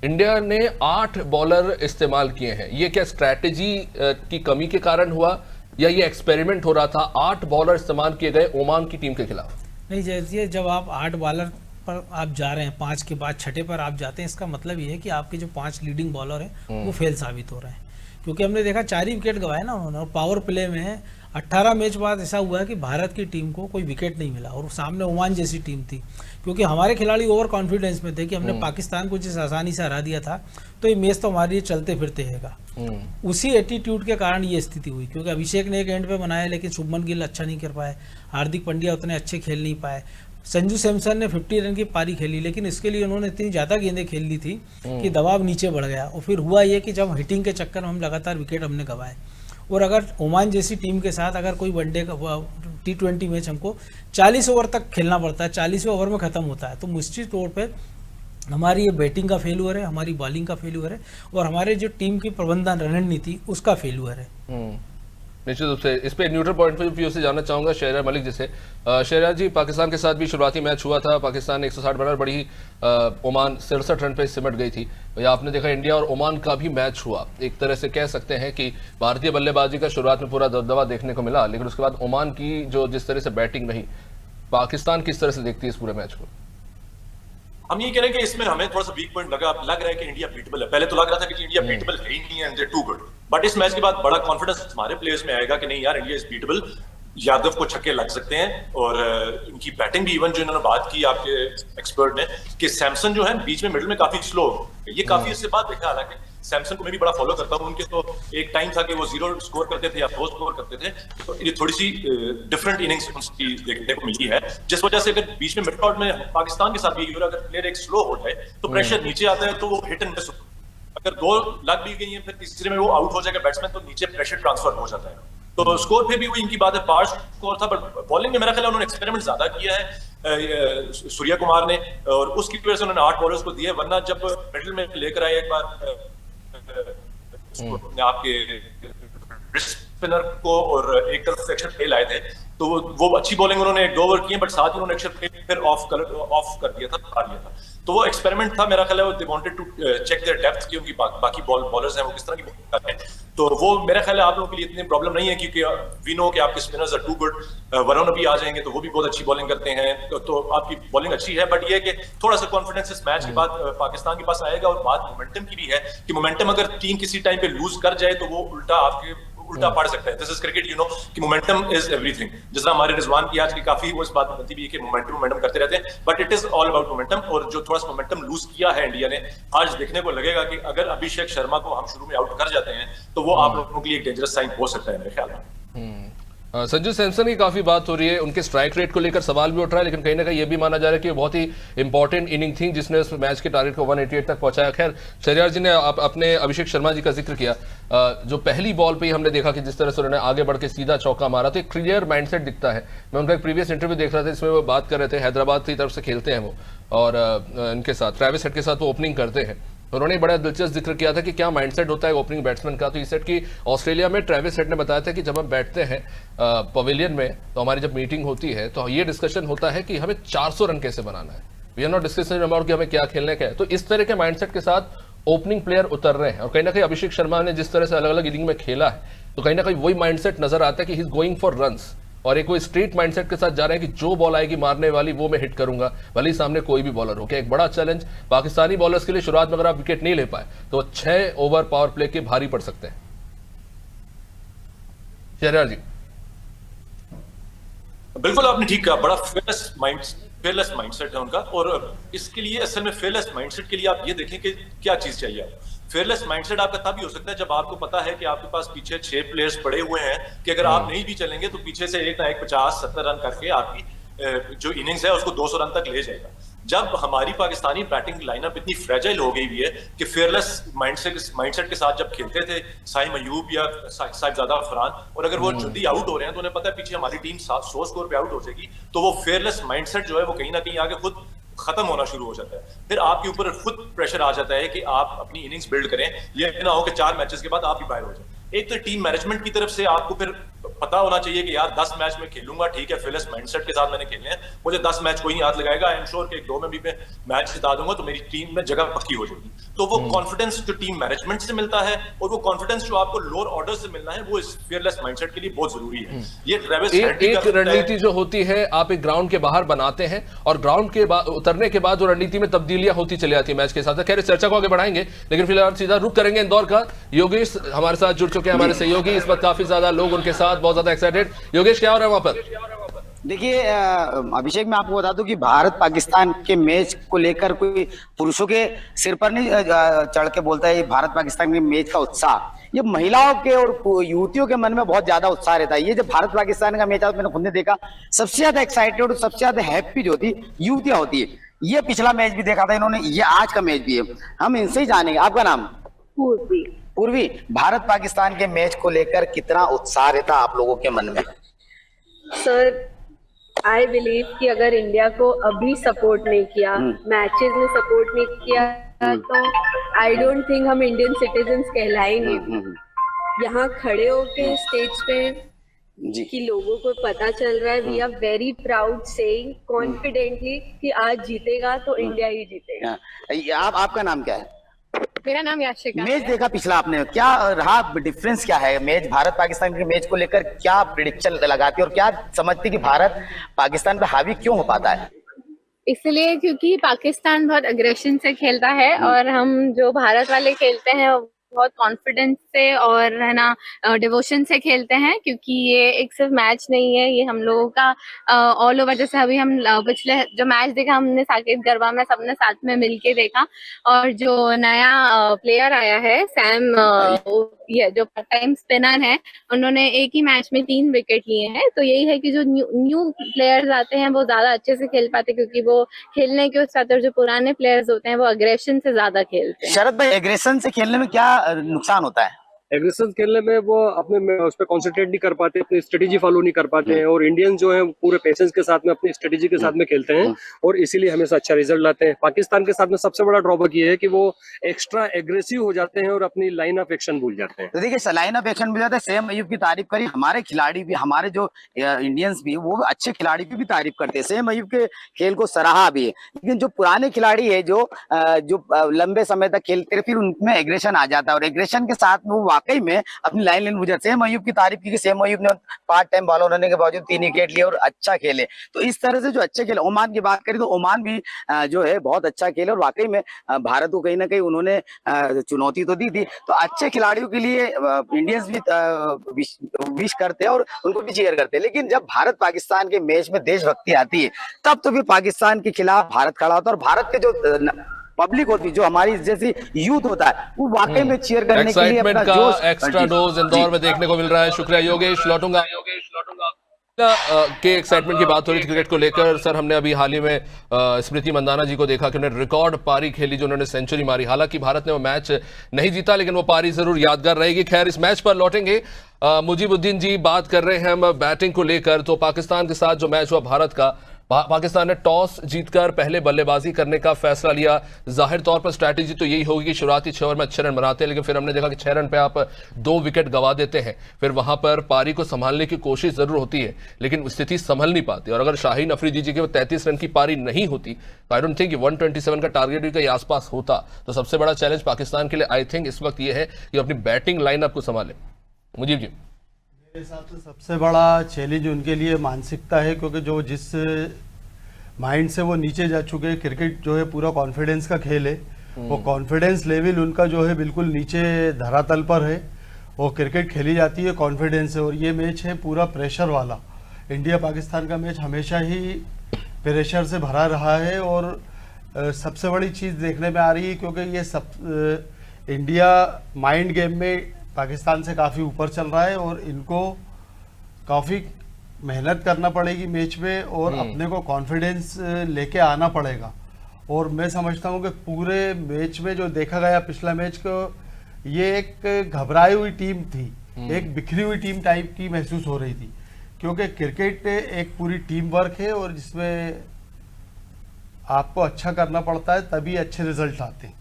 इंडिया ने 8 बॉलर इस्तेमाल किए हैं। ये क्या स्ट्रैटेजी की कमी के कारण हुआ या ये एक्सपेरिमेंट हो रहा था? 8 बॉलर इस्तेमाल किए गए ओमान की टीम के खिलाफ। नहीं, जैसे जब आप 8 बॉलर पर आप जा रहे हैं, 5 के बाद 6ठे पर आप जाते हैं, इसका मतलब ये है कि आपके जो 5 लीडिंग बॉलर हैं वो फेल साबित हो रहे हैं, क्योंकि हमने देखा 4 ही विकेट गंवाए ना उन्होंने, और पावर प्ले में 18 मैच बाद ऐसा हुआ है कि भारत की टीम को कोई विकेट नहीं मिला, और सामने ओमान जैसी टीम थी। क्योंकि हमारे खिलाड़ी ओवर कॉन्फिडेंस में थे कि हमने पाकिस्तान को जिस आसानी से हरा दिया था, तो ये मैच तो हमारे लिए चलते फिरते हैगा। उसी एटीट्यूड के कारण ये स्थिति हुई, क्योंकि अभिषेक ने एक एंड पे बनाया लेकिन शुभमन गिल अच्छा नहीं कर पाए, हार्दिक पांड्या उतने अच्छे खेल नहीं पाए, संजू सैमसन ने 50 रन की पारी खेली, लेकिन इसके लिए उन्होंने इतनी ज़्यादा गेंदें खेल ली थी कि दबाव नीचे बढ़ गया, और फिर हुआ ये कि जब हिटिंग के चक्कर में हम लगातार विकेट हमने गंवाए। और अगर ओमान जैसी टीम के साथ अगर कोई वनडे का T20 मैच हमको 40 ओवर तक खेलना पड़ता है, 40वें ओवर में ख़त्म होता है, तो निश्चित तौर पे हमारी ये बैटिंग का फेल्यूअर है, हमारी बॉलिंग का फेल्यूअर है, और हमारे जो टीम की प्रबंधन रणनीति उसका फेल्यूअर है। निश्चित रूप से इस पे न्यूट्रल पॉइंट ऑफ व्यू से जानना चाहूंगा शहरियार मलिक जी से। शहरियार जी, पाकिस्तान के साथ भी शुरुआती मैच हुआ था, पाकिस्तान 160 बना बढ़ी, ओमान 63 रन पे सिमट गई थी। या आपने देखा इंडिया और ओमान का भी मैच हुआ, एक तरह से कह सकते हैं कि भारतीय बल्लेबाजी का शुरुआत में पूरा दबदबा देखने को मिला, लेकिन उसके बाद ओमान की जो जिस तरह से बैटिंग रही, पाकिस्तान किस तरह से देखती है इस पूरे मैच को? हम ये कह रहे हैं कि इसमें हमें थोड़ा सा वीक पॉइंट लग रहा है कि इंडिया बीटेबल है। पहले तो लग रहा था कि इंडिया बीटेबल है ही नहीं है, and they too good, but इस मैच के बाद बड़ा कॉन्फिडेंस हमारे प्लेयर्स में आएगा कि नहीं यार, इंडिया इज बीटेबल, यादव को छक्के लग सकते हैं। और इनकी बैटिंग भी, इवन जो इन्होंने बात की आपके एक्सपर्ट ने कि सैमसन जो है बीच में मिडिल में काफी स्लो, ये काफी इससे बात देखा। हालांकि सैमसन को मैं भी बड़ा फॉलो करता हूँ, उनके तो एक टाइम था कि वो 0 स्कोर करते थे या 4 स्कोर करते थे, तो ये थोड़ी सी डिफरेंट इनिंग्स उनकी देखने को मिली है, जिस वजह से अगर बीच में मिड ऑर्डर में पाकिस्तान के साथ भी अगर प्लेयर एक स्लो हो जाए तो प्रेशर नीचे आता है, तो वो हिट एंड मिस, अगर 2 लग भी गई है फिर तीसरे में वो आउट हो जाएगा बैट्समैन, तो नीचे प्रेशर ट्रांसफर हो जाता है। तो स्कोर पे भी वही इनकी बात है, 5 स्कोर था, बट बॉलिंग में मेरा ख्याल है उन्होंने एक्सपेरिमेंट ज्यादा किया है सूर्या कुमार ने, और उसकी वजह से उन्होंने 8 बॉलर्स को दिए, वरना जब मिडिल में लेकर आए एक बार आपके स्पिनर को और एक तरफ से अक्षर फेल आए थे, तो वो अच्छी बॉलिंग उन्होंने 1-2 ओवर किए, बट साथ ही उन्होंने अक्षर फेल फिर ऑफ कर दिया था, खा लिया था। तो वो एक्सपेरिमेंट था, मेरा ख्याल है they wanted to check their depth, कि उनकी बाकी बॉलर्स हैं वो किस तरह की बॉलिंग करते हैं। तो वो मेरा ख्याल है आप लोगों के लिए इतनी प्रॉब्लम नहीं है, क्योंकि वी नो कि आपके spinners are too good. Varun भी आ जाएंगे तो वो भी बहुत अच्छी बॉलिंग करते हैं, तो आपकी बॉलिंग अच्छी है, बट ये है कि थोड़ा सा कॉन्फिडेंस इस मैच के बाद पाकिस्तान के पास आएगा। और बात मोमेंटम की भी है कि मोमेंटम अगर टीम किसी टाइम पे लूज कर जाए तो वो उल्टा पड़ सकता है। This is cricket, you know कि मोमेंटम इज एवरीथिंग। जिस तरह हमारे रिजवान की आज की काफी वो इस बात बनती भी है कि मोमेंटम करते रहते हैं, but it is all about momentum. और जो थोड़ा सा मोमेंटम लूज किया है इंडिया ने, आज देखने को लगेगा कि अगर अभिषेक शर्मा को हम शुरू में आउट कर जाते हैं तो वो आप लोगों के लिए एक डेंजरस साइन हो सकता है मेरे ख्याल में। संजू सैमसन की काफी बात हो रही है, उनके स्ट्राइक रेट को लेकर सवाल भी उठ रहा है, लेकिन कहीं ना कहीं ये भी माना जा रहा है कि बहुत ही इंपॉर्टेंट इनिंग थी जिसने उस मैच के टारगेट को 188 तक पहुंचाया। खैर, शहरियार जी ने अपने अभिषेक शर्मा जी का जिक्र किया, जो पहली बॉल पे ही हमने देखा कि जिस तरह से उन्होंने आगे बढ़ के सीधा चौका मारा, तो एक क्लियर माइंडसेट दिखता है। मैं उनका एक प्रीवियस इंटरव्यू देख रहा था, जिसमें वो बात कर रहे थे, हैदराबाद की तरफ से खेलते हैं वो, और इनके साथ ट्रेविस हेड के साथ वो ओपनिंग करते हैं। उन्होंने बड़ा दिलचस्प जिक्र किया था कि क्या माइंडसेट होता है ओपनिंग बैट्समैन का। तो इस सेट की ऑस्ट्रेलिया में ट्रेविस हेड ने बताया था कि जब हम बैठते हैं पवेलियन में, तो हमारी जब मीटिंग होती है तो ये डिस्कशन होता है कि हमें 400 रन कैसे बनाना है। We are not discussing about कि हमें क्या खेलने का है। तो इस तरह के माइंडसेट के साथ ओपनिंग प्लेयर उतर रहे हैं, और कहीं ना कहीं अभिषेक शर्मा ने जिस तरह से अलग अलग इनिंग में खेला है, तो कहीं ना कहीं वही माइंडसेट नजर आता है कि he is going for runs, और एक वो स्ट्रेट माइंडसेट के साथ जा रहे हैं कि जो बॉल आएगी मारने वाली वो मैं हिट करूंगा, भले ही सामने कोई भी बॉलर हो। क्या एक बड़ा चैलेंज पाकिस्तानी बॉलर्स के लिए शुरुआत में अगर आप विकेट नहीं ले पाए तो 6 ओवर पावर प्ले के भारी पड़ सकते हैं। शहरियार जी, बिल्कुल आपने ठीक कहा, बड़ा फेयरलेस माइंडसेट है उनका। और इसके लिए असल में फेयरलेस माइंडसेट के लिए आप ये देखें कि क्या चीज चाहिए आपको। फेयरलेस माइंडसेट आपका तभी हो सकता है जब आपको पता है कि आपके पास पीछे 6 प्लेयर्स पड़े हुए हैं कि अगर आप नहीं भी चलेंगे तो पीछे से एक ना एक 50-70 रन करके आपकी जो इनिंग्स है उसको 200 रन तक ले जाएगा। जब हमारी पाकिस्तानी बैटिंग लाइनअप इतनी फ्रेजाइल हो गई हुई है कि फेयरलेस माइंडसेट के साथ जब खेलते थे साइम अयूब या साहिबजादा अफरान, और अगर वो जल्दी आउट हो रहे हैं तो उन्हें पता है पीछे हमारी टीम 100 स्कोर पे आउट हो जाएगी, तो वो फेयरलेस माइंडसेट जो है वो कहीं ना कहीं आगे खुद खत्म होना शुरू हो जाता है। फिर आपके ऊपर खुद प्रेशर आ जाता है कि आप अपनी इनिंग्स बिल्ड करें, ये ना हो कि 4 मैचेस के बाद आप ही बाहर हो जाए। एक तो टीम मैनेजमेंट की तरफ से आपको फिर पता होना चाहिए कि यार 10 मैच में खेलूंगा, ठीक है, फिलहाल माइंडसेट के साथ मैंने खेलने हैं, मुझे 10 मैच कोई नहीं हाथ लगाएगा, आई एम श्योर कि 1-2 में भी मैं मैच जिता दूंगा तो मेरी टीम में जगह पक्की हो जाएगी। तो वो कॉन्फिडेंस जो टीम मैनेजमेंट से मिलता है और वो कॉन्फिडेंस जो आपको लोअर ऑर्डर से मिलना है, वो इस फियरलेस माइंडसेट के लिए बहुत जरूरी है। ये ट्रेविस हेड एक रणनीति जो होती है आप एक ग्राउंड के बाहर बनाते हैं और ग्राउंड के उतरने के बाद जो रणनीति में तब्दीलियां होती चली जाती है मैच के साथ। खैर, चर्चा को आगे बढ़ाएंगे, लेकिन फिलहाल सीधा रुक करेंगे इंदौर का। योगेश हमारे साथ जुड़ चुके हैं, हमारे सहयोगी, इस वक्त काफी ज्यादा लोग उनके साथ बहुत ज्यादा एक्साइटेड। योगेश, क्या हो रहा है वहां पर? देखिए अभिषेक, मैं आपको बता दूं कि भारत पाकिस्तान के मैच को लेकर कोई पुरुषों के सिर पर नहीं चढ़ के बोलता है भारत पाकिस्तान के मैच का उत्साह। ये महिलाओं के और युवतियों के मन में बहुत ज्यादा उत्साह रहता है। ये जब भारत पाकिस्तान का मैच आता मैंने खुद ने देखा, सबसे ज्यादा एक्साइटेड और सबसे ज्यादा हैप्पी जो होती युवतियां होती है। ये पिछला मैच भी देखा था इन्होंने, ये आज का मैच भी है। हम इनसे ही जानेंगे। आपका नाम? पूर्वी। पूर्वी, भारत पाकिस्तान के मैच को लेकर कितना उत्साह रहता आप लोगों के मन में? सर, आई बिलीव कि अगर इंडिया को अभी सपोर्ट नहीं किया, मैचेस में सपोर्ट नहीं किया, तो आई डोंट थिंक हम इंडियन सिटीजन्स कहलाएंगे। यहाँ खड़े होके स्टेज पे कि लोगों को पता चल रहा है, we are very proud saying confidently कि आज जीतेगा तो इंडिया ही जीतेगा। आपका नाम क्या है? मेरा नाम याशिका। मैच देखा पिछला आपने, क्या रहा डिफरेंस, क्या है मैच भारत पाकिस्तान के मैच को लेकर? क्या प्रेडिक्शन लगाती है और क्या समझती कि भारत पाकिस्तान पे हावी क्यों हो पाता है? इसलिए क्योंकि पाकिस्तान बहुत अग्रेशन से खेलता है और हम जो भारत वाले खेलते हैं बहुत कॉन्फिडेंस से और है ना डिवोशन से खेलते हैं, क्योंकि ये एक सिर्फ मैच नहीं है, ये हम लोगों का ऑल ओवर। जैसे अभी हम पिछले जो मैच देखा हमने साकेत गरबा में सबने साथ में मिलके देखा, और जो नया प्लेयर आया है सैम, ये जो पार्ट टाइम स्पिनर है, उन्होंने एक ही मैच में 3 विकेट लिए हैं। तो यही है कि जो न्यू प्लेयर्स आते हैं वो ज्यादा अच्छे से खेल पाते, क्योंकि वो खेलने के साथ जो पुराने प्लेयर्स होते हैं वो अग्रेशन से ज्यादा खेलते हैं। शरद भाई, एग्रेशन से खेलने में क्या नुकसान होता है? एग्रेसिव खेलने में वो अपने उस पर कॉन्सेंट्रेट नहीं कर पाते, अपनी स्ट्रेटेजी फॉलो नहीं कर पाते हैं, और इंडियन जो है पूरे पेशेंस के साथ में अपनी स्ट्रेटेजी के साथ में खेलते हैं और इसीलिए हमेशा अच्छा रिजल्ट लाते हैं। पाकिस्तान के साथ में सबसे बड़ा ड्रॉबैक ये है कि वो एक्स्ट्रा एग्रेसिव हो जाते हैं और अपनी लाइन ऑफ एक्शन भूल जाते हैं। तो देखिए, लाइन ऑफ एक्शन भूल जाते हैं। सैम अयूब की तारीफ करी, हमारे खिलाड़ी भी, हमारे जो इंडियंस भी, वो अच्छे खिलाड़ी की भी तारीफ करते हैं। सैम अयूब के खेल को सराहा भी है, लेकिन जो पुराने खिलाड़ी है जो लंबे समय तक खेलते हैं, फिर उनमें एग्रेशन आ जाता है और एग्रेशन के साथ वो वाकई में लाइन गुजर। सैम अयूब की तारीफ की कि सैम अयूब ने पार्ट टाइम बॉलर होने के बावजूद 3 विकेट लिए और अच्छा खेले। तो इस तरह से जो अच्छे खेले, ओमान की बात करें तो ओमान भी जो है बहुत अच्छा खेले और वाकई में भारत को कहीं ना कहीं उन्होंने चुनौती तो दी थी। तो अच्छे खिलाड़ियों के लिए इंडियंस भी विश करते हैं और उनको भी चीयर करते हैं। लेकिन जब भारत पाकिस्तान के मैच में देशभक्ति आती है, तब तो फिर पाकिस्तान के खिलाफ भारत खड़ा होता है और भारत के जो पब्लिक होती है, जो हमारी जैसी यूथ होता है, वो वाकई में चीयर करने के लिए अपना जोश एक्स्ट्रा डोज इंदौर में देखने को मिल रहा है। शुक्रिया योगेश, लौटूंगा के एक्साइटमेंट की बात हो रही थी क्रिकेट को लेकर। सर, हमने अभी हाल ही में स्मृति मंदाना जी को देखा कि उन्होंने रिकॉर्ड पारी खेली, जो उन्होंने सेंचुरी मारी। हालांकि भारत ने वो मैच नहीं जीता, लेकिन वो पारी जरूर यादगार रहेगी। खैर, इस मैच पर लौटेंगे। मुजीबुद्दीन जी, बात कर रहे हैं हम बैटिंग को लेकर, तो पाकिस्तान के साथ जो मैच हुआ भारत का, पाकिस्तान ने टॉस जीतकर पहले बल्लेबाजी करने का फैसला लिया। जाहिर तौर पर स्ट्रैटेजी तो यही होगी कि शुरुआती 6 ओवर में अच्छे रन बनाते हैं, लेकिन फिर हमने देखा कि 6 रन पे आप 2 विकेट गंवा देते हैं। फिर वहां पर पारी को संभालने की कोशिश जरूर होती है, लेकिन स्थिति संभल नहीं पाती। और अगर शाहीन अफरीदी जी के 33 रन की पारी नहीं होती, तो आई डोंट थिंक 127 का टारगेट भी कहीं आसपास होता। तो सबसे बड़ा चैलेंज पाकिस्तान के लिए आई थिंक इस वक्त ये है कि अपनी बैटिंग लाइनअप को संभाले। मुजीब जी, मेरे हिसाब से सबसे बड़ा चैलेंज उनके लिए मानसिकता है, क्योंकि जो जिस माइंड से वो नीचे जा चुके हैं, क्रिकेट जो है पूरा कॉन्फिडेंस का खेल है, वो कॉन्फिडेंस लेवल उनका जो है बिल्कुल नीचे धरातल पर है। वो क्रिकेट खेली जाती है कॉन्फिडेंस से, और ये मैच है पूरा प्रेशर वाला। इंडिया पाकिस्तान का मैच हमेशा ही प्रेशर से भरा रहा है, और सबसे बड़ी चीज़ देखने में आ रही है, क्योंकि ये इंडिया माइंड गेम में पाकिस्तान से काफ़ी ऊपर चल रहा है, और इनको काफ़ी मेहनत करना पड़ेगी मैच में, और अपने को कॉन्फिडेंस लेके आना पड़ेगा। और मैं समझता हूँ कि पूरे मैच में जो देखा गया पिछला मैच को, ये एक घबराई हुई टीम थी, एक बिखरी हुई टीम टाइप की महसूस हो रही थी, क्योंकि क्रिकेट एक पूरी टीम वर्क है और जिसमें आपको अच्छा करना पड़ता है, तभी अच्छे रिजल्ट आते हैं।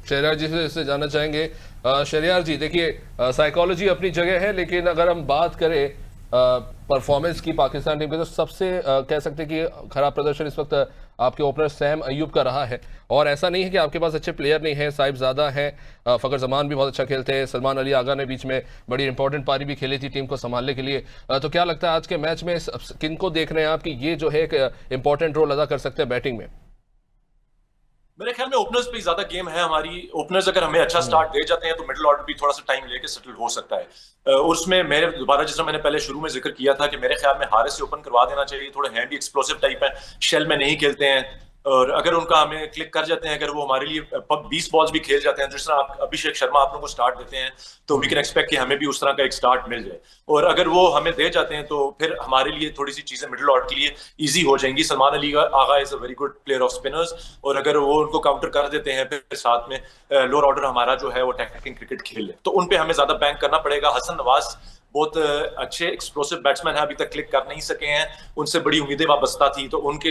शहराज जी से जानना चाहेंगे, शरियार जी, देखिए साइकोलॉजी अपनी जगह है, लेकिन अगर हम बात करें परफॉर्मेंस की पाकिस्तान टीम के, तो सबसे कह सकते हैं कि खराब प्रदर्शन इस वक्त आपके ओपनर सैम अयूब का रहा है। और ऐसा नहीं है कि आपके पास अच्छे प्लेयर नहीं है, साहिबजादा हैं, फ़खर जमान भी बहुत अच्छा खेलते हैं, सलमान अली आगा ने बीच में बड़ी इंपॉर्टेंट पारी भी खेली थी टीम को संभालने के लिए। तो क्या लगता है आज के मैच में किन को देख रहे हैं आप कि ये जो है एक इंपॉर्टेंट रोल अदा कर सकते हैं बैटिंग में? मेरे ख्याल में ओपनर्स पे ज्यादा गेम है हमारी। ओपनर्स अगर हमें अच्छा स्टार्ट दे जाते हैं तो मिडिल ऑर्डर भी थोड़ा सा टाइम लेके सेटल हो सकता है। उसमें मेरे दोबारा, जैसा मैंने पहले शुरू में जिक्र किया था कि मेरे ख्याल में हारिस से ओपन करवा देना चाहिए। थोड़े हैं भी एक्सप्लोसिव टाइप है, शेल में नहीं खेलते हैं, और अगर उनका हमें क्लिक कर जाते हैं, अगर वो हमारे लिए 20 बॉल्स भी खेल जाते हैं, जिस तरह आप अभिषेक शर्मा आप लोगों को स्टार्ट देते हैं, तो वी कैन एक्सपेक्ट कि हमें भी उस तरह का एक स्टार्ट मिल जाए। और अगर वो हमें दे जाते हैं तो फिर हमारे लिए थोड़ी सी चीजें मिडिल ऑर्डर के लिए इजी हो जाएंगी। Salman Ali Agha is a very good player of spinners, और अगर वो उनको काउंटर कर देते हैं फिर साथ में लोअर ऑर्डर हमारा जो है वो अटैकिंग क्रिकेट खेल ले, तो उन पे हमें ज्यादा बैंक करना पड़ेगा। हसन नवाज बहुत अच्छे एक्सप्लोसिव बैट्समैन है, अभी तक क्लिक कर नहीं सके हैं, उनसे बड़ी उम्मीदें वाबस्ता थी, तो उनके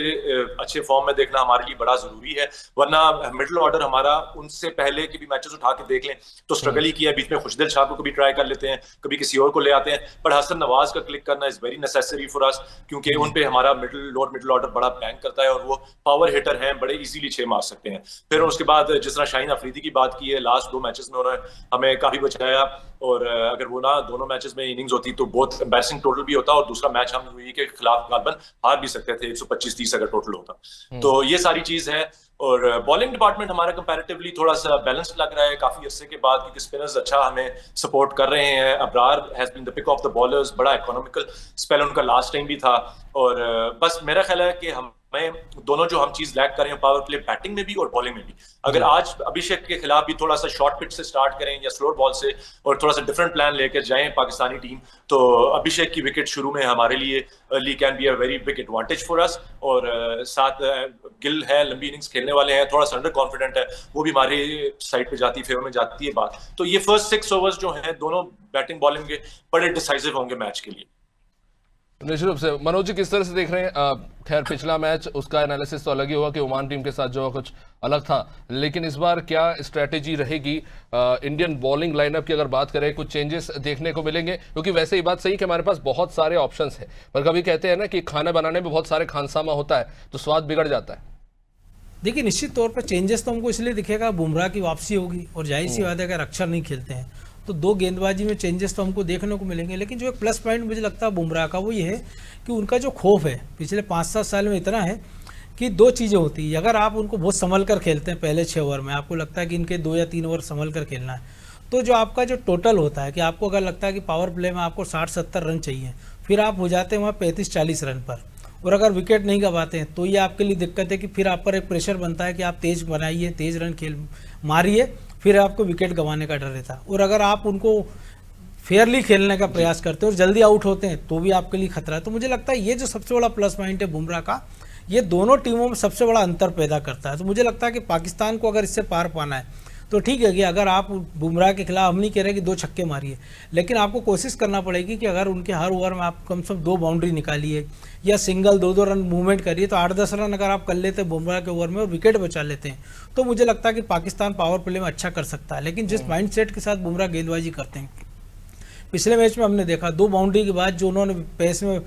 अच्छे फॉर्म में देखना हमारे लिए बड़ा जरूरी है। वरना मिडिल ऑर्डर हमारा उनसे पहले के भी मैचेस उठा के देख लें तो स्ट्रगल ही किया। बीच में खुशदिल शाह को कभी ट्राई कर लेते हैं, कभी किसी और को ले आते हैं, पर हसन नवाज का क्लिक करना is very necessary for us, क्योंकि उन पे हमारा लोअर मिडिल ऑर्डर बड़ा बैंक करता है और वो पावर हिटर हैं, बड़े इजीली 6 मार सकते हैं। फिर उसके बाद जिस तरह शाहीन अफरीदी की बात की है, लास्ट 2 मैचेस में उन्होंने हमें काफी बचाया, और अगर वो ना दोनों मैचेस में इनिंग्स होती तो बहुत एम्बैरेसिंग टोटल भी होता, और दूसरा मैच हम यूएई के खिलाफ गालबन हार भी सकते थे 125-30 अगर टोटल होता। तो ये सारी चीज है। और बॉलिंग डिपार्टमेंट हमारा कंपैरेटिवली थोड़ा सा बैलेंस्ड लग रहा है काफी अरसे के बाद, क्योंकि स्पिनर्स अच्छा हमें सपोर्ट कर रहे हैं। Abrar has been the pick of the bowlers, बड़ा इकोनॉमिकल स्पेल उनका लास्ट टाइम भी था। और बस मेरा ख्याल है कि हमें दोनों जो हम चीज लैक करें पावर प्ले बैटिंग में भी और बॉलिंग में भी, अगर आज अभिषेक के खिलाफ भी थोड़ा सा शॉर्ट पिच से स्टार्ट करें या स्लोअर बॉल से और थोड़ा सा डिफरेंट प्लान लेकर जाएं पाकिस्तानी टीम, तो अभिषेक की विकेट शुरू में हमारे लिए early can be a very big advantage for us. और साथ गिल है, लंबी इनिंग्स खेलने वाले हैं, थोड़ा सा अंडर कॉन्फिडेंट है, वो भी हमारी साइड पे जाती है, फेवर में जाती है बात। तो ये फर्स्ट 6 ओवर्स जो हैं दोनों बैटिंग बॉलिंग के बड़े डिसाइसिव होंगे मैच के लिए। निश्चित रूप से। मनोज जी, किस तरह से देख रहे हैं? खैर पिछला मैच उसका एनालिसिस तो अलग ही हुआ कि ओमान टीम के साथ जो कुछ अलग था, लेकिन इस बार क्या स्ट्रेटेजी रहेगी इंडियन बॉलिंग लाइनअप की? अगर बात करें कुछ चेंजेस देखने को मिलेंगे, क्योंकि वैसे ही बात सही कि हमारे पास बहुत सारे ऑप्शंस हैं, पर कभी कहते हैं ना कि खाना बनाने में बहुत सारे खानसामा होता है तो स्वाद बिगड़ जाता है। देखिए, निश्चित तौर पर चेंजेस तो हमको इसलिए दिखेगा, बुमराह की वापसी होगी, और जाहिर सी बात है अगर अक्षर नहीं खेलते हैं तो 2 गेंदबाजी में चेंजेस तो हमको देखने को मिलेंगे। लेकिन जो एक प्लस पॉइंट मुझे लगता है बुमराह का, वो ये है कि उनका जो खौफ है पिछले 5-7 साल में इतना है कि 2 चीज़ें होती है। अगर आप उनको बहुत संभल कर खेलते हैं पहले 6 ओवर में, आपको लगता है कि इनके 2 या 3 ओवर संभल कर खेलना है, तो जो आपका जो टोटल होता है कि आपको अगर लगता है कि पावर प्ले में आपको 60-70 रन चाहिए, फिर आप हो जाते हैं वहाँ 35-40 रन पर, और अगर विकेट नहीं गंवाते हैं तो ये आपके लिए दिक्कत है कि फिर आप पर एक प्रेशर बनता है कि आप तेज़ बनाइए, तेज़ रन खेल मारिए, फिर आपको विकेट गंवाने का डर रहता है। और अगर आप उनको फेयरली खेलने का प्रयास करते हैं और जल्दी आउट होते हैं तो भी आपके लिए खतरा है। तो मुझे लगता है ये जो सबसे बड़ा प्लस पॉइंट है बुमराह का, ये दोनों टीमों में सबसे बड़ा अंतर पैदा करता है। तो मुझे लगता है कि पाकिस्तान को अगर इससे पार पाना है तो ठीक है कि अगर आप बुमराह के खिलाफ, हम नहीं कह रहे कि 2 छक्के मारिए, लेकिन आपको कोशिश करना पड़ेगी कि अगर उनके हर ओवर में आप कम से कम 2 बाउंड्री निकालिए या सिंगल 2-2 रन मूवमेंट करिए, तो 8-10 रन अगर आप कर लेते हैं बुमराह के ओवर में और विकेट बचा लेते हैं, तो मुझे लगता है कि पाकिस्तान पावर प्ले में अच्छा कर सकता है। लेकिन जिस माइंड सेट के साथ बुमराह गेंदबाजी करते हैं, पिछले मैच में हमने देखा 2 बाउंड्री के बाद जो उन्होंने पेस में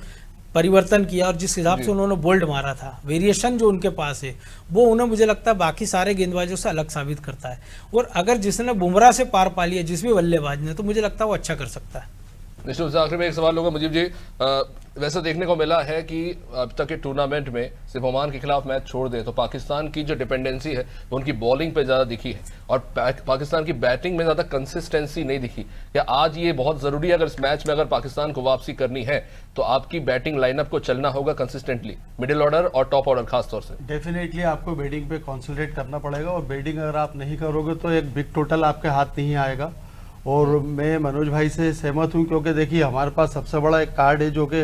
परिवर्तन किया और जिस हिसाब से उन्होंने बोल्ड मारा था, वेरिएशन जो उनके पास है, वो उन्हें मुझे लगता है बाकी सारे गेंदबाजों से अलग साबित करता है। और अगर जिसने बुमराह से पार पा लिया जिस भी बल्लेबाज ने, तो मुझे लगता है वो अच्छा कर सकता है। निश्चित से आखिर में एक सवाल होगा मुजीब जी, वैसे देखने को मिला है कि अब तक के टूर्नामेंट में सिर्फ ओमान के खिलाफ मैच छोड़ दे तो पाकिस्तान की जो डिपेंडेंसी है वो उनकी बॉलिंग पे ज़्यादा दिखी है और पाकिस्तान की बैटिंग में ज़्यादा कंसिस्टेंसी नहीं दिखी। क्या आज ये बहुत ज़रूरी है, अगर इस मैच में अगर पाकिस्तान को वापसी करनी है तो आपकी बैटिंग लाइनअप को चलना होगा कंसिस्टेंटली, मिडिल ऑर्डर और टॉप ऑर्डर खासतौर से? डेफिनेटली आपको बैटिंग पे कॉन्सेंट्रेट करना पड़ेगा, और बैटिंग अगर आप नहीं करोगे तो एक बिग टोटल आपके हाथ नहीं आएगा। और मैं मनोज भाई से सहमत हूं, क्योंकि देखिए हमारे पास सबसे बड़ा एक कार्ड है जो कि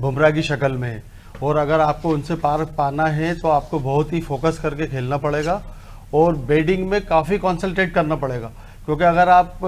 बुमराह की शक्ल में है, और अगर आपको उनसे पार पाना है तो आपको बहुत ही फोकस करके खेलना पड़ेगा और बैटिंग में काफ़ी कॉन्सेंट्रेट करना पड़ेगा, क्योंकि अगर आप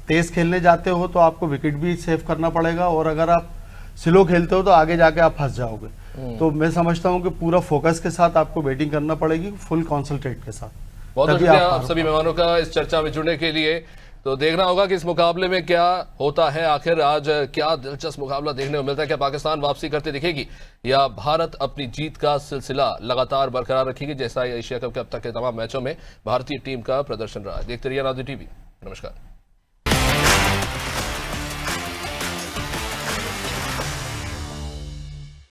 तेज़ खेलने जाते हो तो आपको विकेट भी सेव करना पड़ेगा, और अगर आप स्लो खेलते हो तो आगे जाके आप फंस जाओगे। तो मैं समझता हूँ कि पूरा फोकस के साथ आपको बैटिंग करना पड़ेगी, फुल कॉन्सेंट्रेट के साथ। बहुत शुक्रिया आप सभी मेहमानों का इस चर्चा में जुड़ने के लिए। तो देखना होगा कि इस मुकाबले में क्या होता है। आखिर आज क्या दिलचस्प मुकाबला देखने को मिलता है। क्या पाकिस्तान वापसी करते दिखेगी या भारत अपनी जीत का सिलसिला लगातार बरकरार रखेगी, जैसा एशिया कप के अब तक के तमाम मैचों में भारतीय टीम का प्रदर्शन रहा है। देखते रहिए नाज़रीन टीवी। नमस्कार।